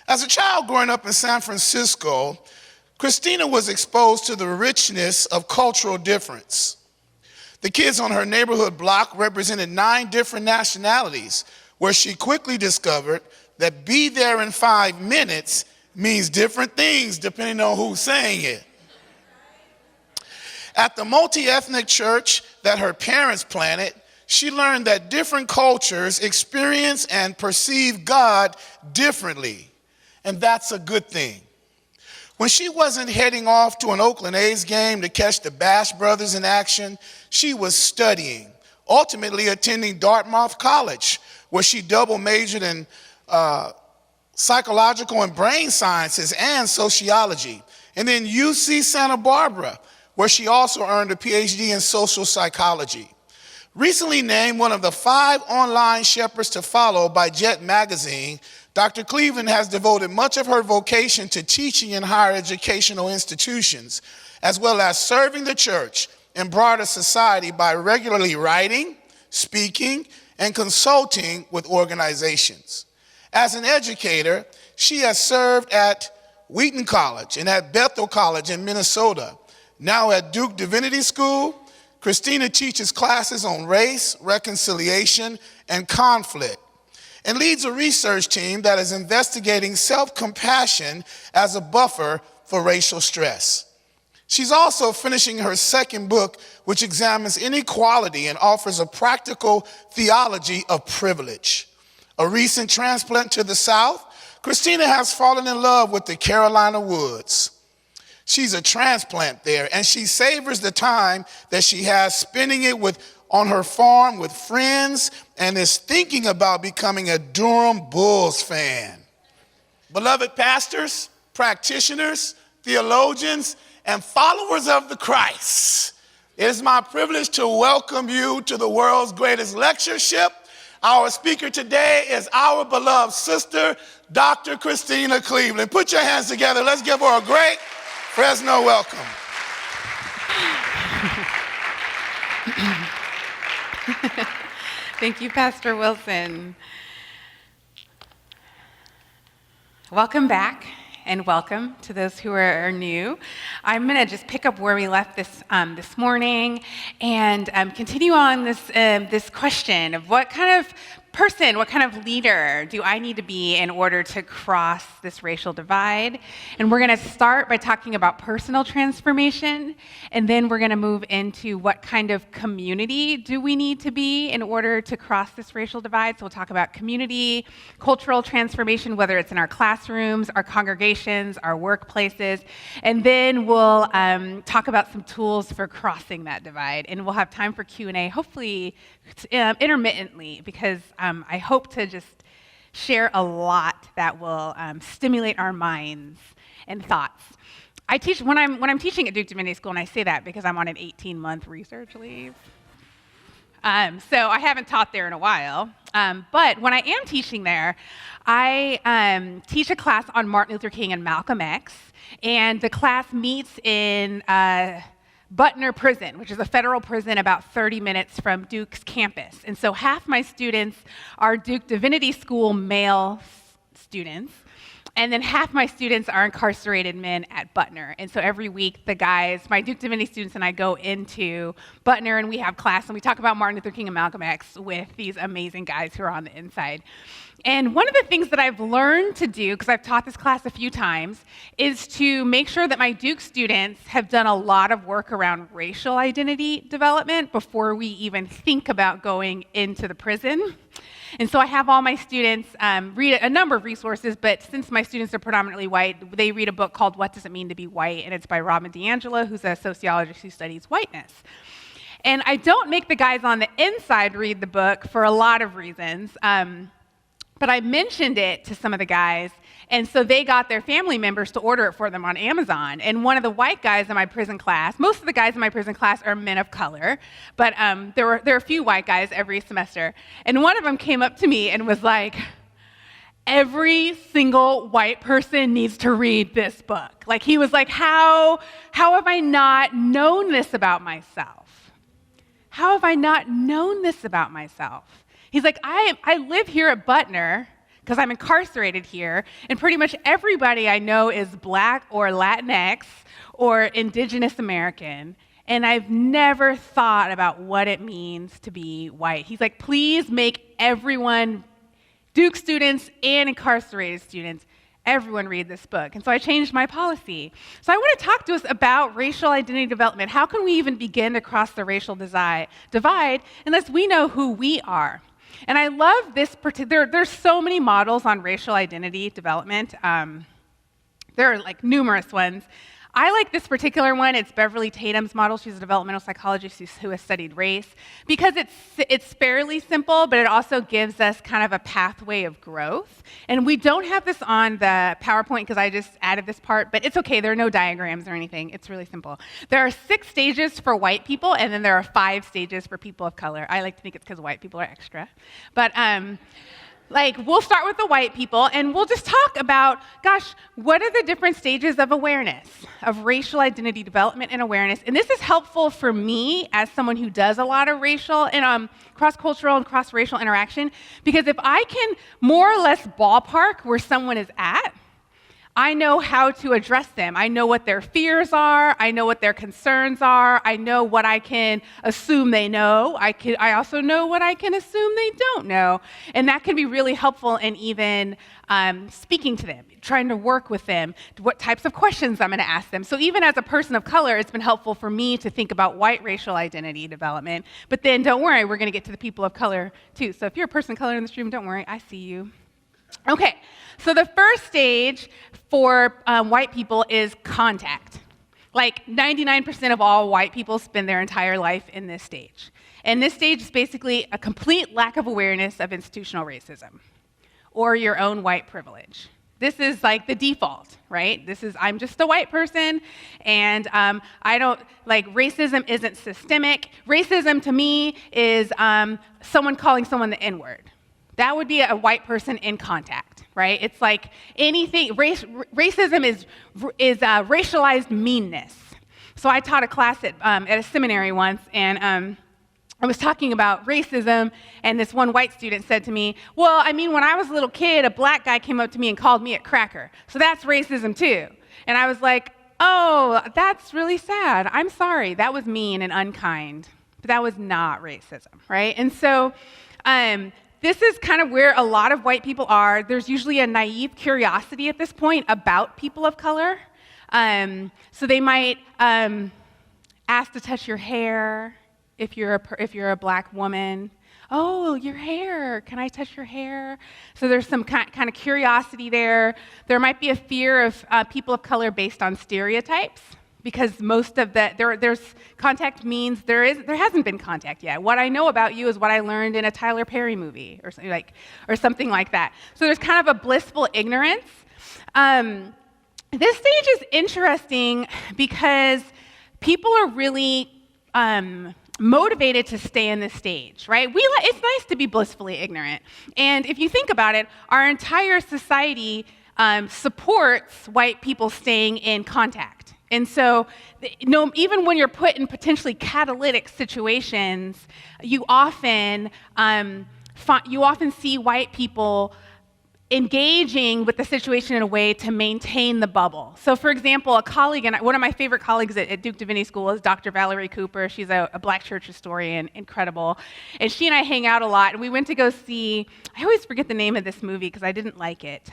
As a child growing up in San Francisco, Christena was exposed to the richness of cultural difference. The kids on her neighborhood block represented 9 different nationalities, where she quickly discovered that be there in 5 minutes means different things depending on who's saying it. At the multi-ethnic church that her parents planted, she learned that different cultures experience and perceive God differently, and that's a good thing. When she wasn't heading off to an Oakland A's game to catch the Bash Brothers in action, she was studying, ultimately attending Dartmouth College, where she double majored in psychological and brain sciences and sociology, and then UC Santa Barbara, where she also earned a PhD in social psychology. Recently named one of the 5 online shepherds to follow by Jet Magazine, Dr. Cleveland has devoted much of her vocation to teaching in higher educational institutions, as well as serving the church and broader society by regularly writing, speaking, and consulting with organizations. As an educator, she has served at Wheaton College and at Bethel College in Minnesota. Now at Duke Divinity School, Christena teaches classes on race, reconciliation, and conflict, and leads a research team that is investigating self-compassion as a buffer for racial stress. She's also finishing her 2nd book, which examines inequality and offers a practical theology of privilege. A recent transplant to the South, Christena has fallen in love with the Carolina woods. She's a transplant there, and she savors the time that she has spending it on her farm with friends, and is thinking about becoming a Durham Bulls fan. Beloved pastors, practitioners, theologians, and followers of the Christ, it is my privilege to welcome you to the world's greatest lectureship. Our speaker today is our beloved sister, Dr. Christena Cleveland. Put your hands together. Let's give her a great Fresno welcome. Thank you, Pastor Wilson. Welcome back, and welcome to those who are new. I'm going to just pick up where we left this morning and continue on this question of what kind of person, what kind of leader do I need to be in order to cross this racial divide? And we're going to start by talking about personal transformation, and then we're going to move into what kind of community do we need to be in order to cross this racial divide. So we'll talk about community, cultural transformation, whether it's in our classrooms, our congregations, our workplaces, and then we'll talk about some tools for crossing that divide. And we'll have time for Q&A, hopefully intermittently, because I hope to just share a lot that will stimulate our minds and thoughts. I teach when I'm teaching at Duke Divinity School, and I say that because I'm on an 18-month research leave. So I haven't taught there in a while. But when I am teaching there, I teach a class on Martin Luther King and Malcolm X, and the class meets in Butner Prison, which is a federal prison about 30 minutes from Duke's campus. And so half my students are Duke Divinity School male students, and then half my students are incarcerated men at Butner. And so every week, the guys, my Duke Divinity students and I go into Butner, and we have class, and we talk about Martin Luther King and Malcolm X with these amazing guys who are on the inside. And one of the things that I've learned to do, because I've taught this class a few times, is to make sure that my Duke students have done a lot of work around racial identity development before we even think about going into the prison. And so I have all my students read a number of resources, but since my students are predominantly white, they read a book called What Does It Mean to Be White? And it's by Robin DiAngelo, who's a sociologist who studies whiteness. And I don't make the guys on the inside read the book for a lot of reasons. But I mentioned it to some of the guys, and so they got their family members to order it for them on Amazon. And one of the white guys in my prison class, most of the guys in my prison class are men of color, but there are a few white guys every semester. And one of them came up to me and was like, every single white person needs to read this book. Like, he was like, how have I not known this about myself? How have I not known this about myself? He's like, I live here at Butner because I'm incarcerated here, and pretty much everybody I know is Black or Latinx or Indigenous American, and I've never thought about what it means to be white. He's like, please make everyone, Duke students and incarcerated students, everyone read this book. And so I changed my policy. So I want to talk to us about racial identity development. How can we even begin to cross the racial divide unless we know who we are? And I love this particular, there's so many models on racial identity development. There are like numerous ones. I like this particular one. It's Beverly Tatum's model. She's a developmental psychologist who has studied race, because it's fairly simple, but it also gives us kind of a pathway of growth. And we don't have this on the PowerPoint because I just added this part, but it's okay. There are no diagrams or anything. It's really simple. There are 6 stages for white people, and then there are 5 stages for people of color. I like to think it's because white people are extra. But we'll start with the white people, and we'll just talk about, gosh, what are the different stages of awareness, of racial identity development and awareness? And this is helpful for me as someone who does a lot of racial and cross-cultural and cross-racial interaction, because if I can more or less ballpark where someone is at, I know how to address them. I know what their fears are. I know what their concerns are. I know what I can assume they know. I also know what I can assume they don't know. And that can be really helpful in even speaking to them, trying to work with them, what types of questions I'm going to ask them. So even as a person of color, it's been helpful for me to think about white racial identity development. But then don't worry, we're going to get to the people of color too. So if you're a person of color in this room, don't worry, I see you. Okay, so the first stage for white people is contact. Like 99% of all white people spend their entire life in this stage. And this stage is basically a complete lack of awareness of institutional racism or your own white privilege. This is like the default, right? This is, I'm just a white person, and I don't, racism isn't systemic. Racism to me is someone calling someone the N-word. That would be a white person in contact, right? It's like anything, racism is racialized meanness. So I taught a class at a seminary once, and I was talking about racism, and this one white student said to me, well, I mean, when I was a little kid, a black guy came up to me and called me a cracker. So that's racism too. And I was like, oh, that's really sad. I'm sorry. That was mean and unkind. But that was not racism, right? And so this is kind of where a lot of white people are. There's usually a naive curiosity at this point about people of color. So they might ask to touch your hair if you're a black woman. Oh, your hair, can I touch your hair? So there's some kind of curiosity there. There might be a fear of people of color based on stereotypes, because most of there's contact means there hasn't been contact yet. What I know about you is what I learned in a Tyler Perry movie or something like that. So there's kind of a blissful ignorance. This stage is interesting because people are really motivated to stay in this stage, right? It's nice to be blissfully ignorant. And if you think about it, our entire society supports white people staying in contact. And so, even when you're put in potentially catalytic situations, you often see white people engaging with the situation in a way to maintain the bubble. So for example, a colleague, and one of my favorite colleagues at Duke Divinity School is Dr. Valerie Cooper. She's a black church historian, incredible. And she and I hang out a lot, and we went to go see, I always forget the name of this movie because I didn't like it,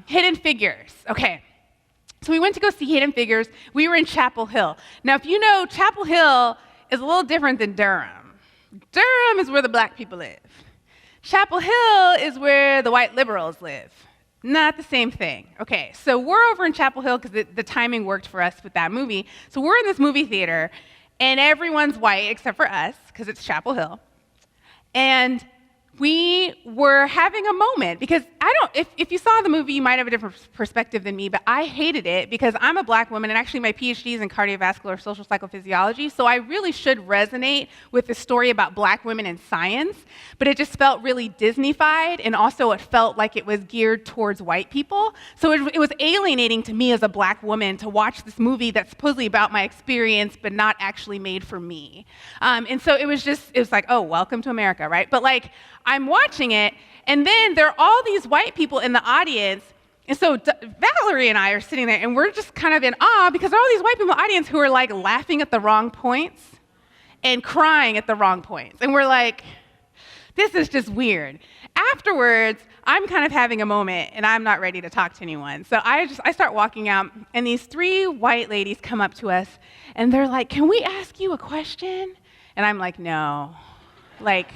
Hidden Figures. Okay. So we went to go see Hidden Figures. We were in Chapel Hill. Now, if you know, Chapel Hill is a little different than Durham. Durham is where the black people live. Chapel Hill is where the white liberals live. Not the same thing. Okay, so we're over in Chapel Hill because the timing worked for us with that movie. So we're in this movie theater, and everyone's white except for us because it's Chapel Hill. And we were having a moment because if you saw the movie, you might have a different perspective than me, but I hated it because I'm a black woman, and actually my PhD is in cardiovascular social psychophysiology, so I really should resonate with the story about black women in science, but it just felt really Disney-fied, and also it felt like it was geared towards white people. So it was alienating to me as a black woman to watch this movie that's supposedly about my experience, but not actually made for me. And so it was like, oh, welcome to America, right? But I'm watching it, and then there are all these white people in the audience. And so Valerie and I are sitting there, and we're just kind of in awe because there are all these white people in the audience who are like laughing at the wrong points and crying at the wrong points. And we're like, this is just weird. Afterwards, I'm kind of having a moment, and I'm not ready to talk to anyone. So I start walking out, and these 3 white ladies come up to us, and they're like, can we ask you a question? And I'm like, no. Like,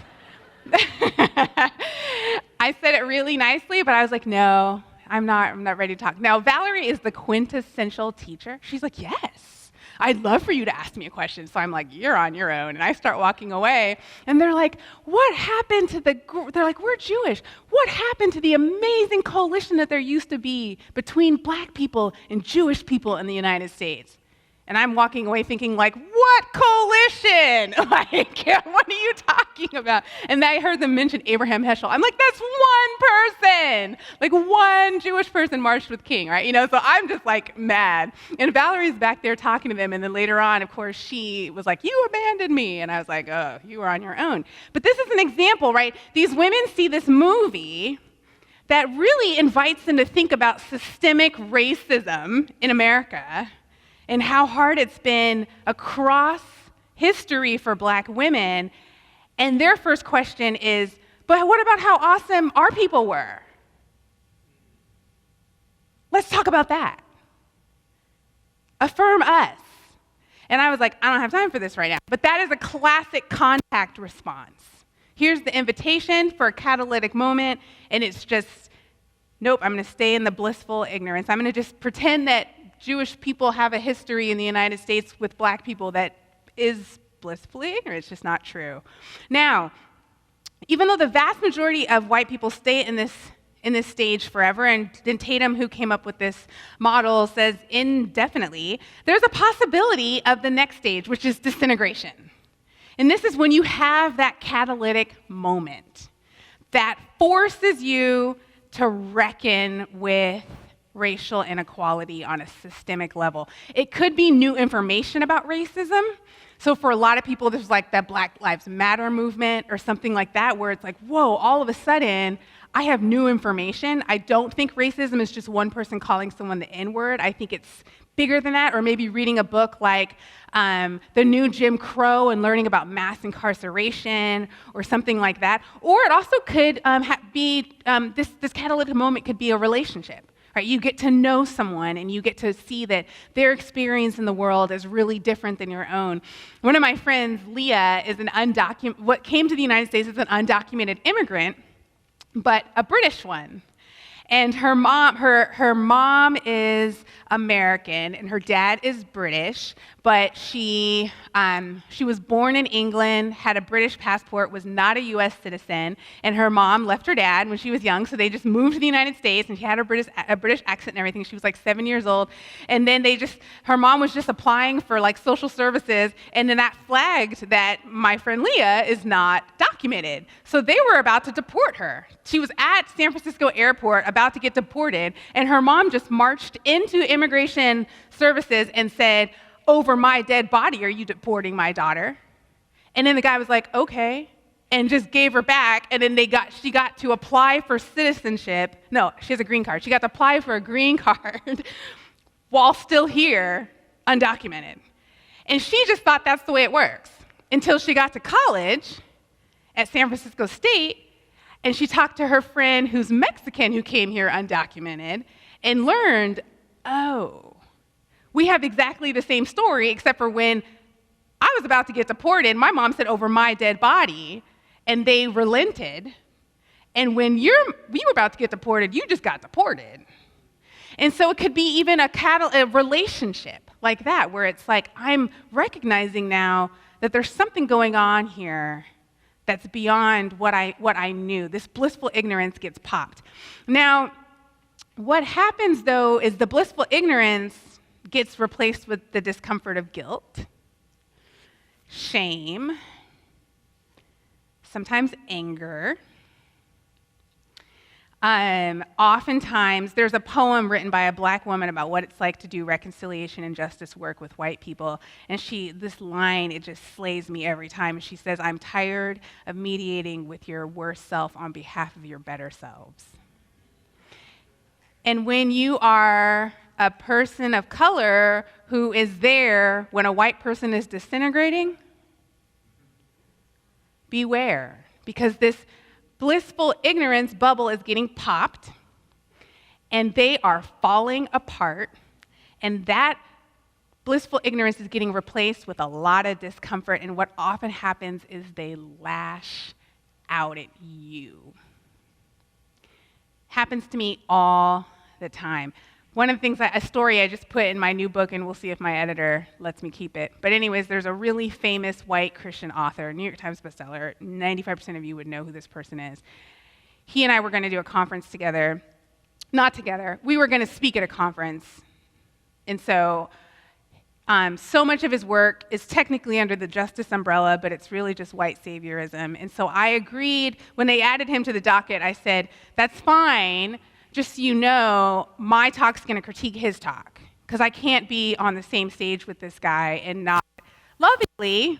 I said it really nicely, but I was like, no. I'm not ready to talk. Now, Valerie is the quintessential teacher. She's like, yes, I'd love for you to ask me a question. So I'm like, you're on your own. And I start walking away. And they're like, what happened to they're like, we're Jewish. What happened to the amazing coalition that there used to be between black people and Jewish people in the United States? And I'm walking away thinking, like, what coalition? Like, what are you talking about? And I heard them mention Abraham Heschel. I'm like, that's one person. Like, one Jewish person marched with King, right? So I'm just, like, mad. And Valerie's back there talking to them. And then later on, of course, she was like, you abandoned me. And I was like, oh, you were on your own. But this is an example, right? These women see this movie that really invites them to think about systemic racism in America and how hard it's been across history for black women. And their first question is, but what about how awesome our people were? Let's talk about that. Affirm us. And I was like, I don't have time for this right now. But that is a classic contact response. Here's the invitation for a catalytic moment, and it's just, nope, I'm going to stay in the blissful ignorance. I'm going to just pretend that Jewish people have a history in the United States with black people that is blissfully ignorant. It's just not true. Now, even though the vast majority of white people stay in this stage forever, and Tatum, who came up with this model, says indefinitely, there's a possibility of the next stage, which is disintegration. And this is when you have that catalytic moment that forces you to reckon with racial inequality on a systemic level. It could be new information about racism. So for a lot of people, there's like that Black Lives Matter movement or something like that, where it's like, whoa, all of a sudden, I have new information. I don't think racism is just one person calling someone the N-word. I think it's bigger than that, or maybe reading a book like The New Jim Crow and learning about mass incarceration or something like that. Or it also could be, this catalytic moment could be a relationship. Right? You get to know someone and you get to see that their experience in the world is really different than your own. One of my friends, Leah, is what came to the United States as an undocumented immigrant, but a British one. And her mom is American and her dad is British, but she was born in England, had a British passport, was not a U.S. citizen, and her mom left her dad when she was young, so they just moved to the United States, and she had a British accent and everything. She was like 7 years old, and then her mom was just applying for like social services, and then that flagged that my friend Leah is not documented. So they were about to deport her. She was at San Francisco airport about to get deported, and her mom just marched into immigration services and said, over my dead body, are you deporting my daughter? And then the guy was like, okay, and just gave her back, and then she got to apply for citizenship. No, she has a green card. She got to apply for a green card while still here, undocumented. And she just thought that's the way it works until she got to college at San Francisco State, and she talked to her friend who's Mexican who came here undocumented and learned, oh, we have exactly the same story, except for when I was about to get deported, my mom said, over my dead body, and they relented. And when you were about to get deported, you just got deported. And so it could be even a relationship like that, where it's like, I'm recognizing now that there's something going on here that's beyond what I knew. This blissful ignorance gets popped. Now, what happens, though, is the blissful ignorance gets replaced with the discomfort of guilt, shame, sometimes anger. Oftentimes, there's a poem written by a black woman about what it's like to do reconciliation and justice work with white people. And this line, it just slays me every time. She says, "I'm tired of mediating with your worst self on behalf of your better selves." And when you are a person of color who is there when a white person is disintegrating, beware, because this blissful ignorance bubble is getting popped, and they are falling apart, and that blissful ignorance is getting replaced with a lot of discomfort, and what often happens is they lash out at you. Happens to me all the time. One of the things, a story I just put in my new book, and we'll see if my editor lets me keep it. But anyways, there's a really famous white Christian author, New York Times bestseller. 95% of you would know who this person is. He and I were going to do a conference together. Not together. We were going to speak at a conference. And so much of his work is technically under the justice umbrella, but it's really just white saviorism. And so I agreed. When they added him to the docket, I said, "That's fine. Just so you know, my talk's going to critique his talk, because I can't be on the same stage with this guy and not lovingly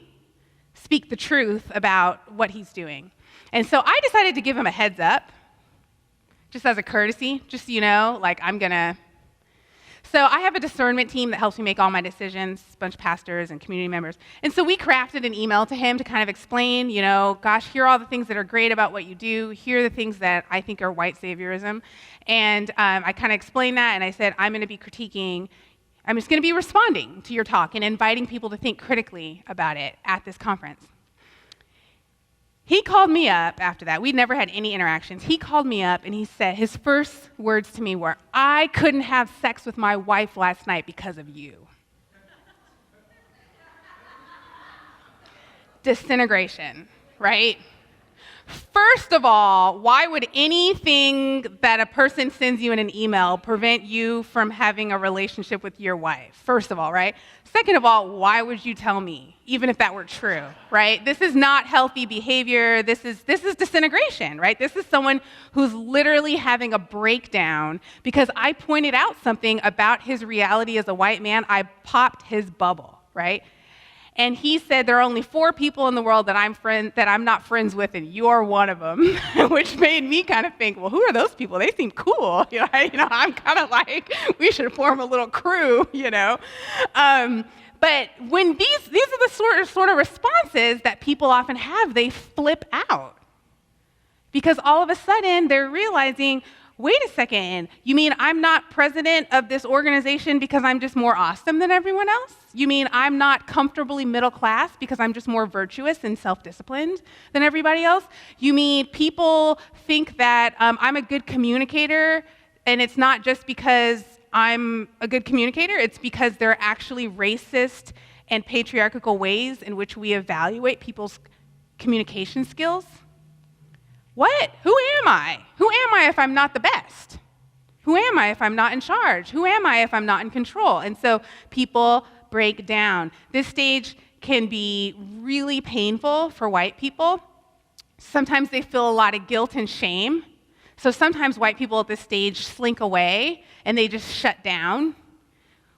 speak the truth about what he's doing." And so I decided to give him a heads up, just as a courtesy, just so you know, So I have a discernment team that helps me make all my decisions, a bunch of pastors and community members. And so we crafted an email to him to kind of explain, gosh, here are all the things that are great about what you do. Here are the things that I think are white saviorism. And I kind of explained that, and I said, I'm just going to be responding to your talk and inviting people to think critically about it at this conference. He called me up after that. We'd never had any interactions. He called me up, and he said, his first words to me were, "I couldn't have sex with my wife last night because of you." Disintegration, right? First of all, why would anything that a person sends you in an email prevent you from having a relationship with your wife? First of all, right? Second of all, why would you tell me, even if that were true, right? This is not healthy behavior. This is disintegration, right? This is someone who's literally having a breakdown because I pointed out something about his reality as a white man. I popped his bubble, right? And he said, there are only 4 people in the world that I'm not friends with, and you're one of them, which made me kind of think, well, who are those people? They seem cool. I'm kind of like, we should form a little crew, But when these are the sort of responses that people often have, they flip out. Because all of a sudden, they're realizing, wait a second, you mean I'm not president of this organization because I'm just more awesome than everyone else? You mean I'm not comfortably middle class because I'm just more virtuous and self-disciplined than everybody else? You mean people think that I'm a good communicator, and it's not just because I'm a good communicator, it's because there are actually racist and patriarchal ways in which we evaluate people's communication skills? What? Who am I? Who am I if I'm not the best? Who am I if I'm not in charge? Who am I if I'm not in control? And so people break down. This stage can be really painful for white people. Sometimes they feel a lot of guilt and shame. So sometimes white people at this stage slink away and they just shut down,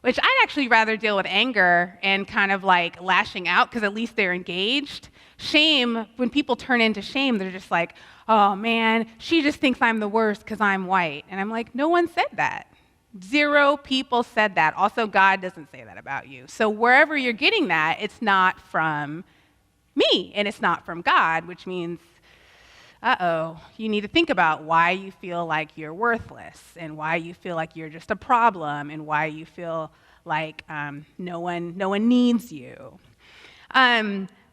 which I'd actually rather deal with anger and kind of like lashing out because at least they're engaged. Shame, when people turn into shame, they're just like, oh man, she just thinks I'm the worst because I'm white. And I'm like, no one said that. 0 people said that. Also, God doesn't say that about you. So wherever you're getting that, it's not from me and it's not from God, which means, you need to think about why you feel like you're worthless and why you feel like you're just a problem and why you feel like no one needs you.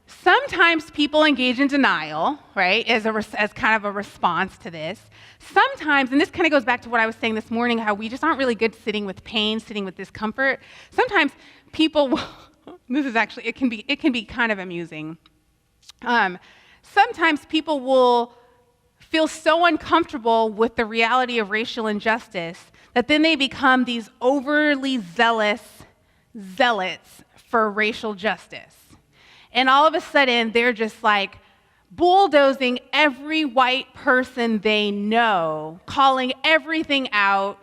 Sometimes people engage in denial, right, as kind of a response to this. Sometimes, and this kind of goes back to what I was saying this morning, how we just aren't really good sitting with pain, sitting with discomfort. Sometimes people, it can be kind of amusing. Sometimes people will feel so uncomfortable with the reality of racial injustice that then they become these overly zealots for racial justice. And all of a sudden, they're just like bulldozing every white person they know, calling everything out.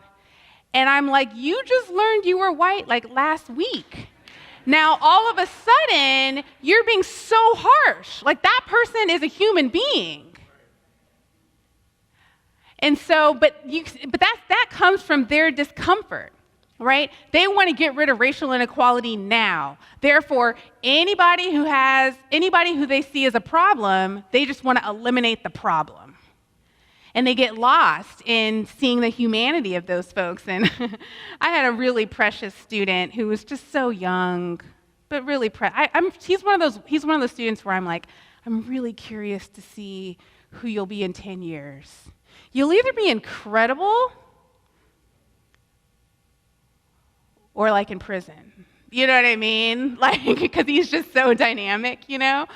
And I'm like, you just learned you were white like last week. Now, all of a sudden, you're being so harsh. Like, that person is a human being. And so, but that comes from their discomfort, right? They want to get rid of racial inequality now. Therefore, anybody who they see as a problem, they just want to eliminate the problem. And they get lost in seeing the humanity of those folks. And I had a really precious student who was just so young, but really he's one of those students where I'm like, I'm really curious to see who you'll be in 10 years. You'll either be incredible or like in prison. You know what I mean? Like, because he's just so dynamic, you know?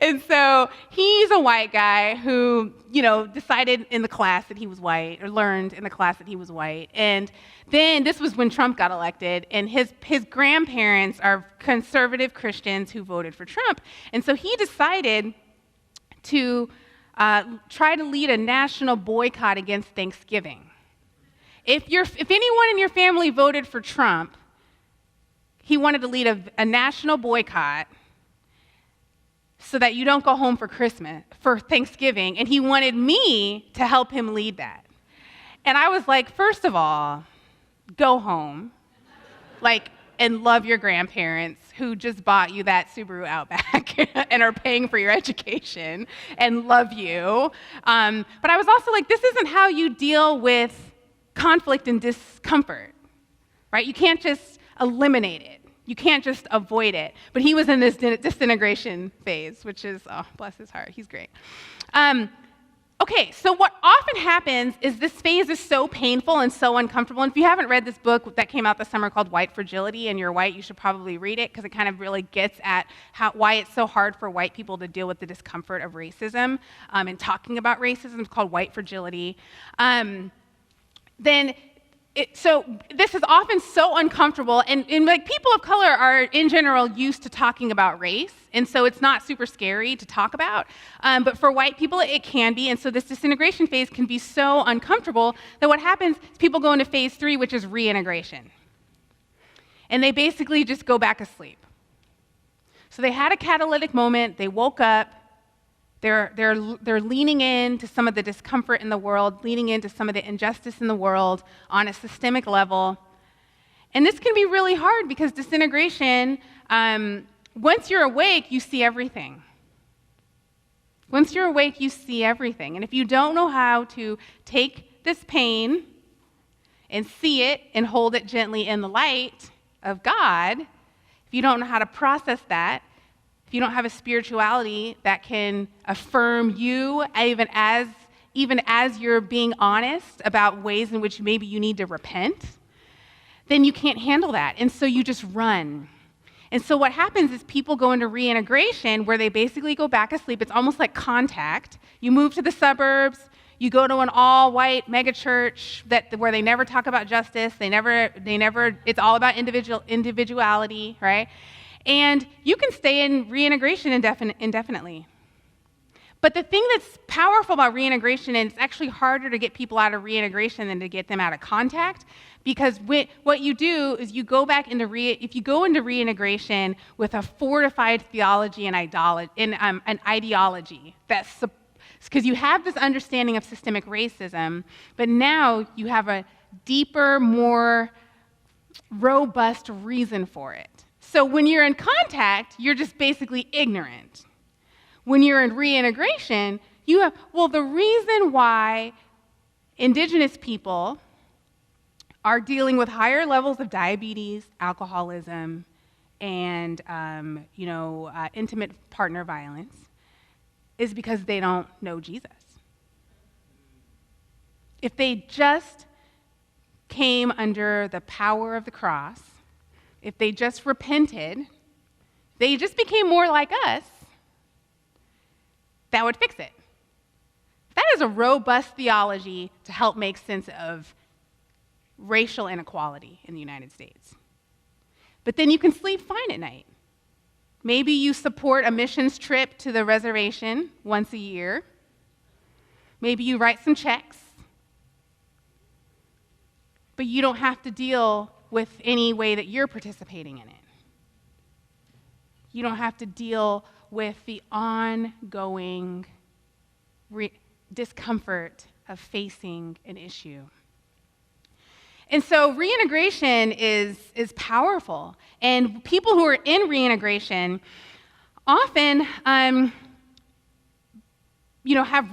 And so he's a white guy who, decided in the class that he was white, or learned in the class that he was white. And then this was when Trump got elected, and his grandparents are conservative Christians who voted for Trump. And so he decided to try to lead a national boycott against Thanksgiving. If anyone in your family voted for Trump, he wanted to lead a national boycott so that you don't go home for Thanksgiving, and he wanted me to help him lead that. And I was like, first of all, go home, and love your grandparents who just bought you that Subaru Outback and are paying for your education, and love you. But I was also like, this isn't how you deal with conflict and discomfort, right? You can't just eliminate it. You can't just avoid it. But he was in this disintegration phase, which is, oh, bless his heart, he's great. Okay, so what often happens is this phase is so painful and so uncomfortable. And if you haven't read this book that came out this summer called White Fragility, and you're white, you should probably read it, because it kind of really gets at why it's so hard for white people to deal with the discomfort of racism and talking about racism. It's called White Fragility. So this is often so uncomfortable, and people of color are in general used to talking about race, and so it's not super scary to talk about. But for white people, it can be, and so this disintegration phase can be so uncomfortable that what happens is people go into phase 3, which is reintegration, and they basically just go back asleep. So they had a catalytic moment. They woke up. They're leaning into some of the discomfort in the world, leaning into some of the injustice in the world on a systemic level. And this can be really hard because disintegration, once you're awake, you see everything. Once you're awake, you see everything. And if you don't know how to take this pain and see it and hold it gently in the light of God, if you don't know how to process that, if you don't have a spirituality that can affirm you, even as you're being honest about ways in which maybe you need to repent, then you can't handle that. And so you just run. And so what happens is people go into reintegration where they basically go back asleep. It's almost like contact. You move to the suburbs. You go to an all-white megachurch where they never talk about justice. They never. It's all about individuality, right? And you can stay in reintegration indefinitely. But the thing that's powerful about reintegration, and it's actually harder to get people out of reintegration than to get them out of contact, because what you do is you go back into if you go into reintegration with a fortified theology and an ideology, that's because you have this understanding of systemic racism, but now you have a deeper, more robust reason for it. So when you're in contact, you're just basically ignorant. When you're in reintegration, the reason why indigenous people are dealing with higher levels of diabetes, alcoholism, and intimate partner violence is because they don't know Jesus. If they just came under the power of the cross, if they just repented, they just became more like us, that would fix it. That is a robust theology to help make sense of racial inequality in the United States. But then you can sleep fine at night. Maybe you support a missions trip to the reservation once a year. Maybe you write some checks. But you don't have to deal with any way that you're participating in it. You don't have to deal with the ongoing discomfort of facing an issue. And so reintegration is powerful. And people who are in reintegration often have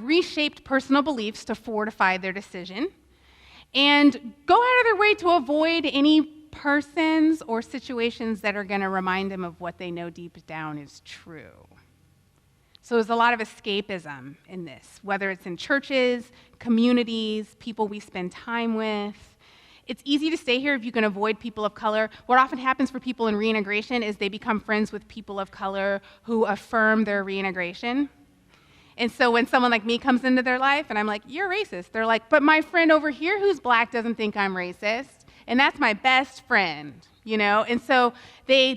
reshaped personal beliefs to fortify their decision and go out of their way to avoid any persons or situations that are going to remind them of what they know deep down is true. So there's a lot of escapism in this, whether it's in churches, communities, people we spend time with. It's easy to stay here if you can avoid people of color. What often happens for people in reintegration is they become friends with people of color who affirm their reintegration. And so when someone like me comes into their life and I'm like, you're racist, they're like, but my friend over here who's black doesn't think I'm racist, and that's my best friend, And so they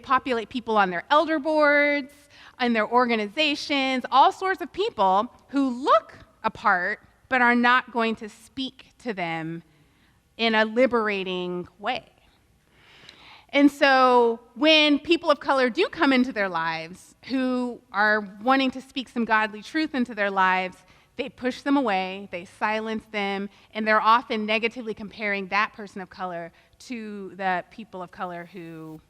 populate people on their elder boards, in their organizations, all sorts of people who look apart but are not going to speak to them in a liberating way. And so when people of color do come into their lives who are wanting to speak some godly truth into their lives, they push them away, they silence them, and they're often negatively comparing that person of color to the people of color who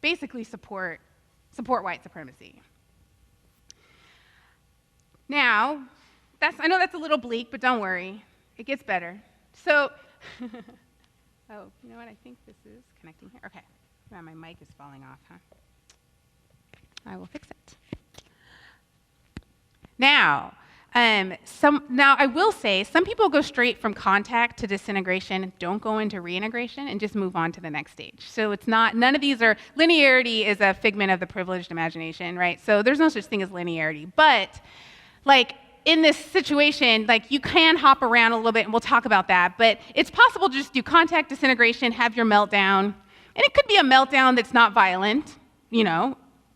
basically support white supremacy. Now, I know that's a little bleak, but don't worry, it gets better. So, oh, you know what? I think this is connecting here. Okay. Wow, my mic is falling off, huh? I will fix it. Now, I will say some people go straight from contact to disintegration, don't go into reintegration, and just move on to the next stage. So it's not, none of these are, linearity is a figment of the privileged imagination, right? So there's no such thing as linearity. But, in this situation, you can hop around a little bit, and we'll talk about that, but it's possible to just do contact, disintegration, have your meltdown, and it could be a meltdown that's not violent,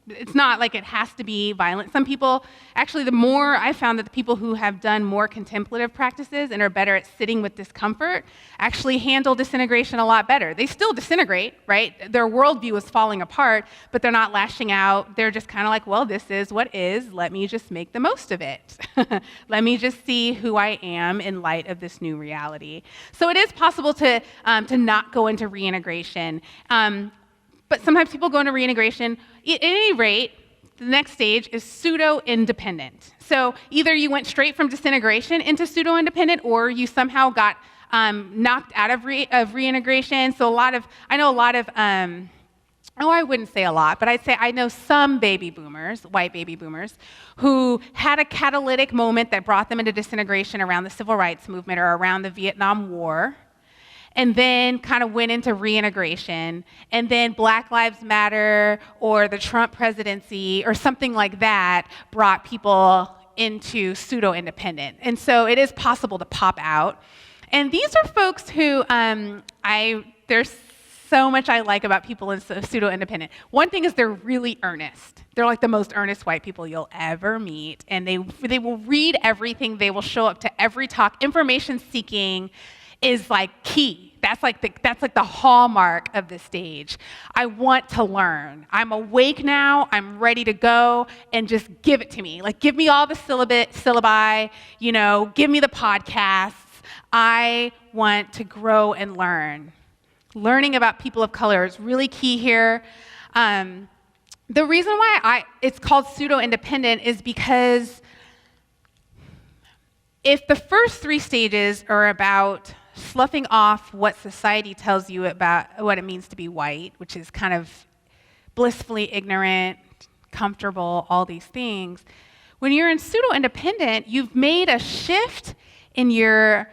It's not like it has to be violent. Some people, actually, the more I found that the people who have done more contemplative practices and are better at sitting with discomfort actually handle disintegration a lot better. They still disintegrate, right? Their worldview is falling apart, but they're not lashing out. They're just kind of like, well, this is what is. Let me just make the most of it. Let me just see who I am in light of this new reality. So it is possible to not go into reintegration. But sometimes people go into reintegration. At any rate, the next stage is pseudo-independent. So either you went straight from disintegration into pseudo-independent, or you somehow got knocked out of reintegration. So I wouldn't say a lot, but I'd say I know some baby boomers, white baby boomers, who had a catalytic moment that brought them into disintegration around the civil rights movement or around the Vietnam War, and then kind of went into reintegration, and then Black Lives Matter or the Trump presidency or something like that brought people into pseudo-independent. And so it is possible to pop out. And these are folks who there's so much I like about people in pseudo-independent. One thing is they're really earnest. They're like the most earnest white people you'll ever meet, and they will read everything. They will show up to every talk. Information seeking is key. That's like the hallmark of the stage. I want to learn. I'm awake now. I'm ready to go, and just give it to me. Give me all the syllabi. Give me the podcasts. I want to grow and learn. Learning about people of color is really key here. The reason why it's called pseudo-independent is because if the first three stages are about sloughing off what society tells you about what it means to be white, which is kind of blissfully ignorant, comfortable, all these things, when you're in pseudo-independent, you've made a shift in your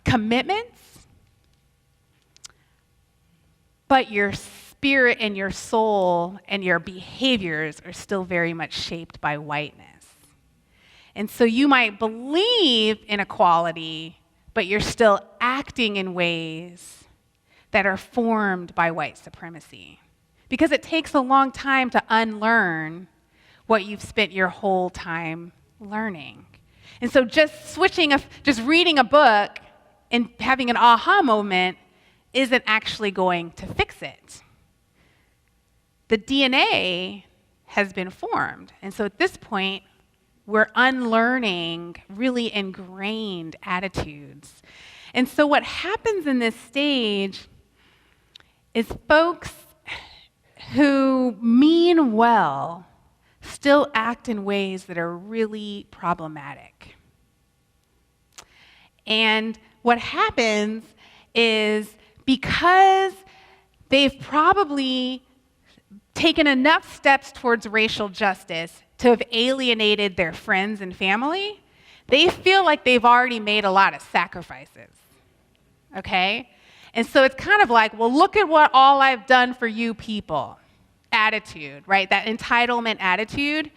commitments, but your spirit and your soul and your behaviors are still very much shaped by whiteness. And so you might believe in equality, but you're still acting in ways that are formed by white supremacy. because it takes a long time to unlearn what you've spent your whole time learning. And so just reading a book and having an aha moment isn't actually going to fix it. The DNA has been formed. And so at this point, we're unlearning really ingrained attitudes. And so what happens in this stage is folks who mean well still act in ways that are really problematic. And what happens is because they've probably taken enough steps towards racial justice to have alienated their friends and family, they feel like they've already made a lot of sacrifices, okay? And so it's kind of like, well, look at what all I've done for you people attitude, right? That entitlement attitude,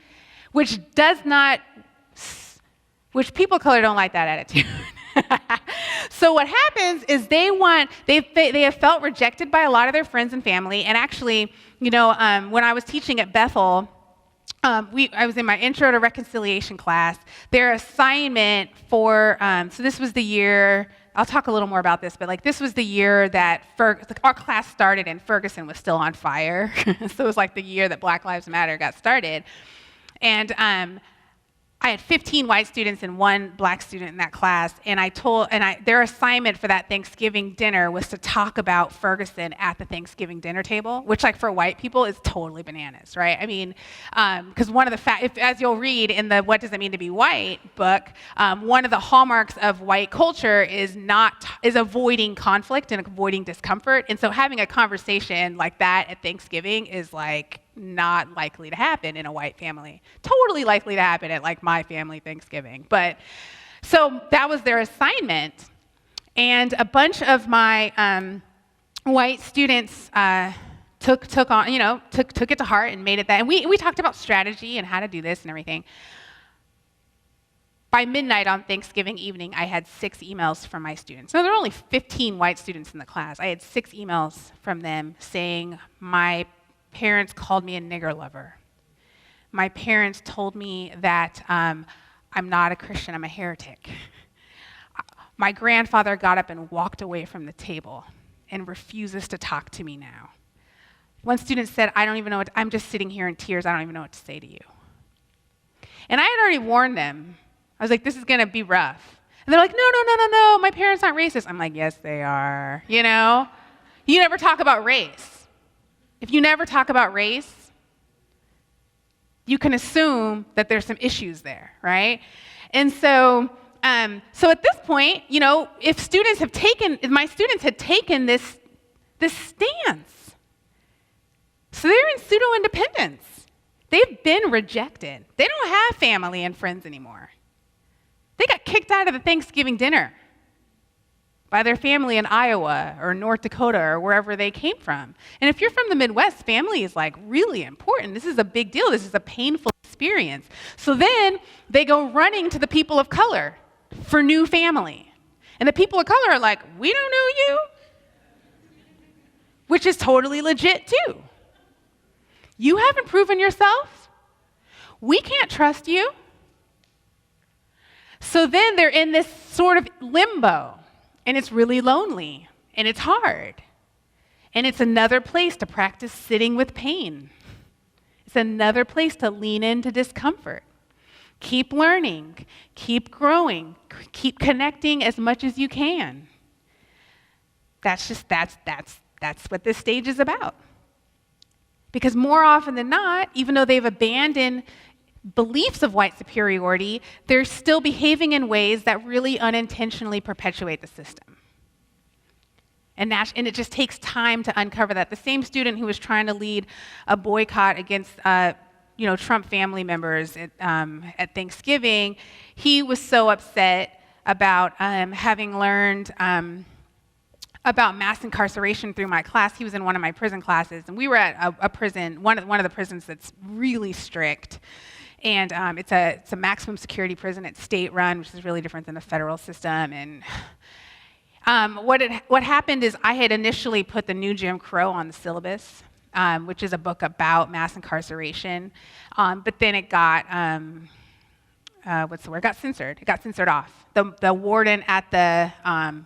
which people of color don't like that attitude. So what happens is they have felt rejected by a lot of their friends and family. And actually, when I was teaching at Bethel, I was in my Intro to Reconciliation class. Their assignment for, so this was the year, I'll talk a little more about this, but this was the year that our class started and Ferguson was still on fire. So it was the year that Black Lives Matter got started. And I had 15 white students and 1 black student in that class, and their assignment for that Thanksgiving dinner was to talk about Ferguson at the Thanksgiving dinner table, which for white people is totally bananas, right? I mean, because one of the as you'll read in the What Does It Mean to Be White book, one of the hallmarks of white culture is avoiding conflict and avoiding discomfort, and so having a conversation like that at Thanksgiving is not likely to happen in a white family. Totally likely to happen at my family Thanksgiving. But so that was their assignment. And a bunch of my white students took it to heart and made it that. And we talked about strategy and how to do this and everything. By midnight on Thanksgiving evening, I had 6 emails from my students. So there were only 15 white students in the class. I had 6 emails from them saying, my parents called me a nigger lover. My parents told me that I'm not a Christian, I'm a heretic. My grandfather got up and walked away from the table and refuses to talk to me now. One student said, I don't even know I'm just sitting here in tears, I don't even know what to say to you. And I had already warned them. I was like, this is gonna be rough. And they're like, no, my parents aren't racist. I'm like, yes, they are, You never talk about race. If you never talk about race, you can assume that there's some issues there, right? And so at this point, if my students had taken this stance, so they're in pseudo-independence. They've been rejected. They don't have family and friends anymore. They got kicked out of the Thanksgiving dinner by their family in Iowa or North Dakota or wherever they came from. And if you're from the Midwest, family is really important. This is a big deal. This is a painful experience. So then they go running to the people of color for new family. And the people of color are like, we don't know you, which is totally legit too. You haven't proven yourself. We can't trust you. So then they're in this sort of limbo. And it's really lonely, and it's hard. And it's another place to practice sitting with pain. It's another place to lean into discomfort. Keep learning, keep growing, keep connecting as much as you can. That's what this stage is about. Because more often than not, even though they've abandoned beliefs of white superiority, they're still behaving in ways that really unintentionally perpetuate the system. And it just takes time to uncover that. The same student who was trying to lead a boycott against Trump family members at Thanksgiving, he was so upset about having learned about mass incarceration through my class. He was in one of my prison classes, and we were at a prison, one of the prisons that's really strict. And it's a maximum security prison. It's state-run, which is really different than the federal system. And what happened is I had initially put the new Jim Crow on the syllabus which is a book about mass incarceration. But then it got, It got censored. It got censored off. The warden at the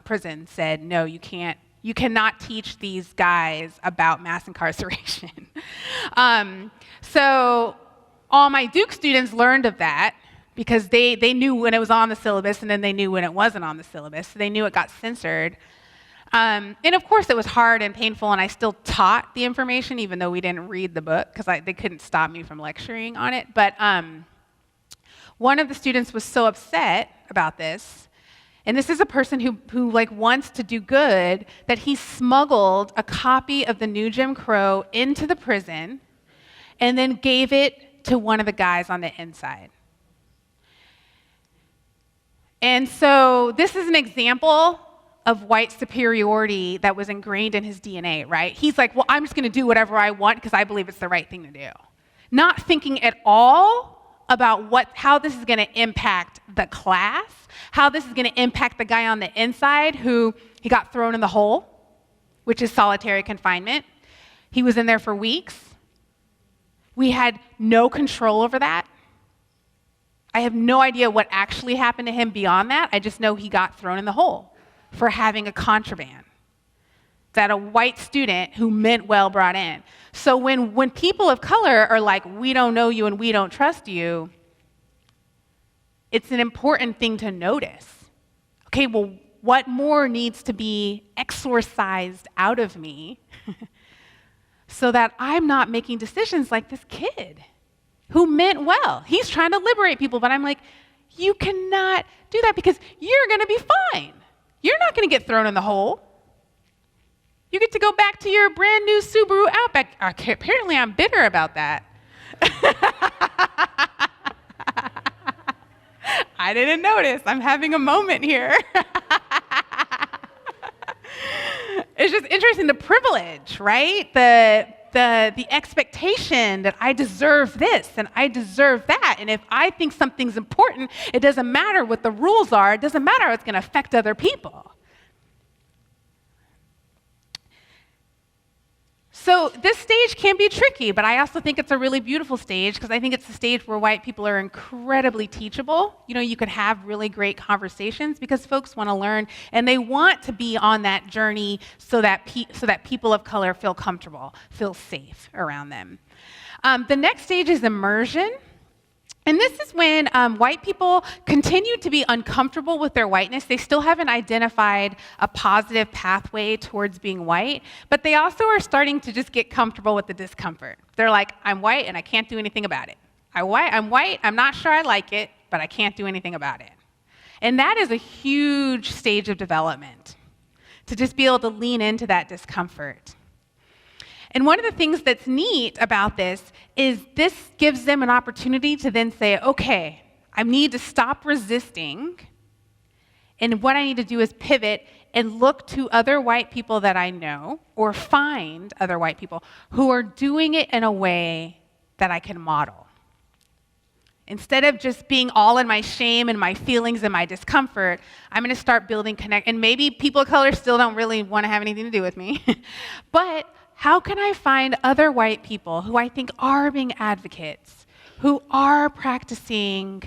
prison said, no, you cannot teach these guys about mass incarceration. So all my Duke students learned of that because they knew when it was on the syllabus, and then they knew when it wasn't on the syllabus. So they knew it got censored. And of course, it was hard and painful, and I still taught the information, even though we didn't read the book, because they couldn't stop me from lecturing on it. But one of the students was so upset about this, and this is a person who wants to do good, that he smuggled a copy of the New Jim Crow into the prison and then gave it to one of the guys on the inside. And so this is an example of white superiority that was ingrained in his DNA, right? He's like, well, I'm just going to do whatever I want because I believe it's the right thing to do. Not thinking at all about how this is going to impact the class, how this is going to impact the guy on the inside who he got thrown in the hole, which is solitary confinement. He was in there for weeks. We had no control over that. I have no idea what actually happened to him beyond that. I just know he got thrown in the hole for having a contraband that a white student who meant well brought in. So when people of color are like, we don't know you and we don't trust you, it's an important thing to notice. Okay, well, what more needs to be exorcised out of me so that I'm not making decisions like this kid who meant well? He's trying to liberate people, but I'm like, you cannot do that because you're going to be fine. You're not going to get thrown in the hole. You get to go back to your brand new Subaru Outback. Apparently, I'm bitter about that. I didn't notice. I'm having a moment here. It's just interesting, the privilege, right? The expectation that I deserve this and I deserve that. And if I think something's important, it doesn't matter what the rules are. It doesn't matter how it's going to affect other people. So this stage can be tricky, but I also think it's a really beautiful stage because I think it's a stage where white people are incredibly teachable. You know, you can have really great conversations because folks want to learn and they want to be on that journey so that people of color feel comfortable, feel safe around them. The next stage is immersion. And this is when white people continue to be uncomfortable with their whiteness. They still haven't identified a positive pathway towards being white, but they also are starting to just get comfortable with the discomfort. They're like, I'm white and I can't do anything about it. I'm white, I'm not sure I like it, but I can't do anything about it. And that is a huge stage of development, to just be able to lean into that discomfort. And one of the things that's neat about this is this gives them an opportunity to then say, okay, I need to stop resisting, and what I need to do is pivot and look to other white people that I know, or find other white people who are doing it in a way that I can model. Instead of just being all in my shame and my feelings and my discomfort, I'm going to start building connect. And maybe people of color still don't really want to have anything to do with me, but how can I find other white people who I think are being advocates, who are practicing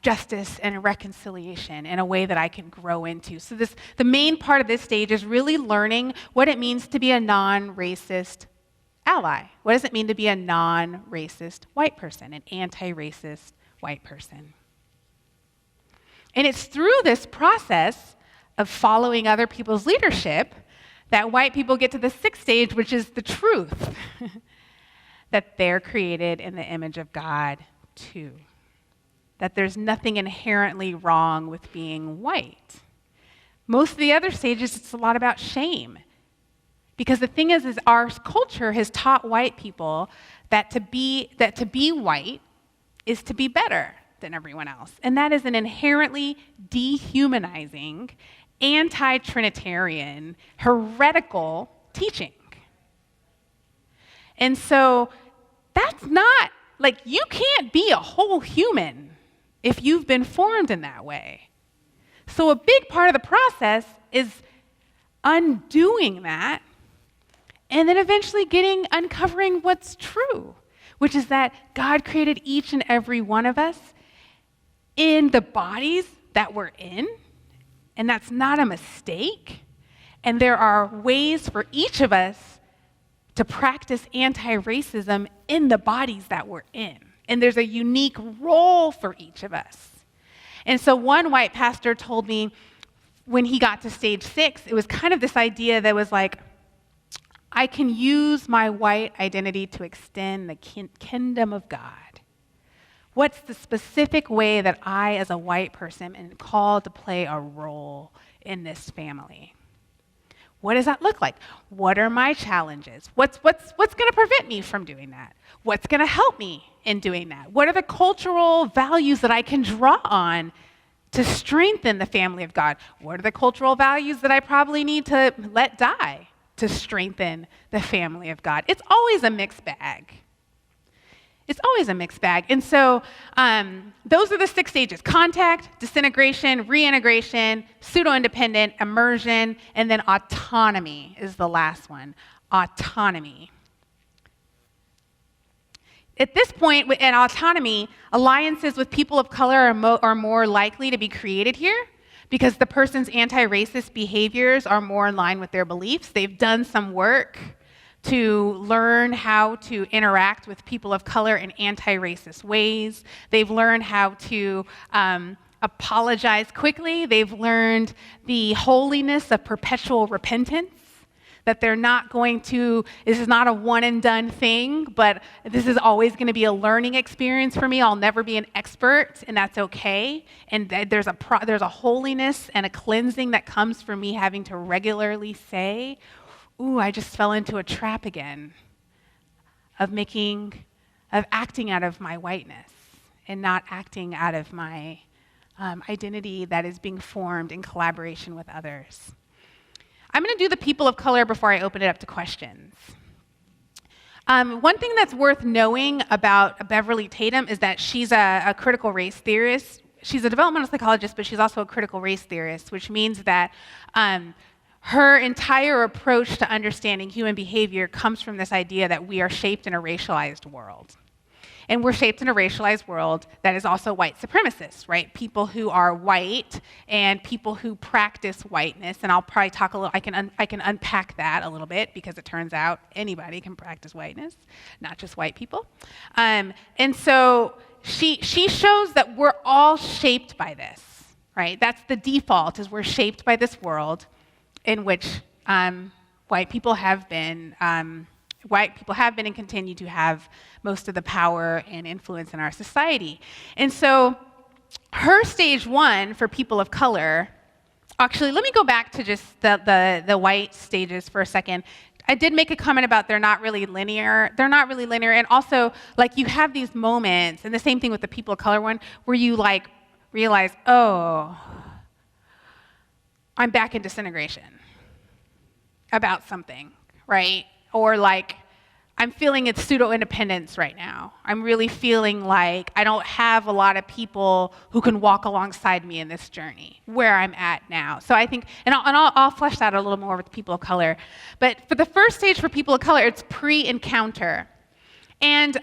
justice and reconciliation in a way that I can grow into? So the main part of this stage is really learning what it means to be a non-racist ally. What does it mean to be a non-racist white person, an anti-racist white person? And it's through this process of following other people's leadership that white people get to the sixth stage, which is the truth, that they're created in the image of God too, that there's nothing inherently wrong with being white. Most of the other stages, it's a lot about shame. Because the thing is our culture has taught white people that to be white is to be better than everyone else. And that is an inherently dehumanizing, anti-Trinitarian, heretical teaching. And so that's not, like, you can't be a whole human if you've been formed in that way. So a big part of the process is undoing that and then eventually uncovering what's true, which is that God created each and every one of us in the bodies that we're in, and that's not a mistake. And there are ways for each of us to practice anti-racism in the bodies that we're in. And there's a unique role for each of us. And so one white pastor told me when he got to stage 6, it was kind of this idea that was like, I can use my white identity to extend the kingdom of God. What's the specific way that I, as a white person, am called to play a role in this family? What does that look like? What are my challenges? What's going to prevent me from doing that? What's going to help me in doing that? What are the cultural values that I can draw on to strengthen the family of God? What are the cultural values that I probably need to let die to strengthen the family of God? It's always a mixed bag. It's always a mixed bag. And so those are the 6 stages: contact, disintegration, reintegration, pseudo-independent, immersion, and then autonomy is the last one. Autonomy. At this point, in autonomy, alliances with people of color are more likely to be created here because the person's anti-racist behaviors are more in line with their beliefs. They've done some work to learn how to interact with people of color in anti-racist ways. They've learned how to apologize quickly. They've learned the holiness of perpetual repentance, that they're not going to, this is not a one and done thing, but this is always going to be a learning experience for me. I'll never be an expert, and that's okay. And there's a holiness and a cleansing that comes from me having to regularly say, ooh, I just fell into a trap again of acting out of my whiteness and not acting out of my identity that is being formed in collaboration with others. I'm going to do the people of color before I open it up to questions. One thing that's worth knowing about Beverly Tatum is that she's a critical race theorist. She's a developmental psychologist, but she's also a critical race theorist, which means that her entire approach to understanding human behavior comes from this idea that we are shaped in a racialized world. And we're shaped in a racialized world that is also white supremacist, right? People who are white and people who practice whiteness, and I'll probably talk a little, I can unpack that a little bit because it turns out anybody can practice whiteness, not just white people. And so she shows that we're all shaped by this, right? That's the default, is we're shaped by this world in which white people have been and continue to have most of the power and influence in our society. And so her stage 1 for people of color, actually, let me go back to just the white stages for a second. I did make a comment about they're not really linear. They're not really linear. And also, like, you have these moments, and the same thing with the people of color one, where you like realize, oh, I'm back in disintegration about something, right? Or like, I'm feeling it's pseudo-independence right now. I'm really feeling like I don't have a lot of people who can walk alongside me in this journey, where I'm at now. So I think, and I'll flesh that out a little more with people of color. But for the first stage for people of color, it's pre-encounter. And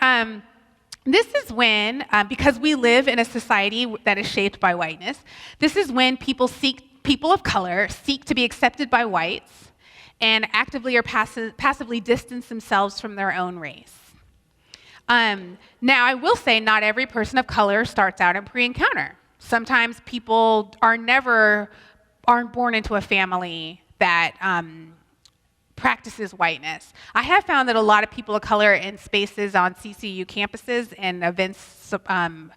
this is when, because we live in a society that is shaped by whiteness, this is when people of color seek to be accepted by whites and actively or passively distance themselves from their own race. Now, I will say not every person of color starts out in pre-encounter. Sometimes people aren't born into a family that practices whiteness. I have found that a lot of people of color in spaces on CCU campuses and events sponsored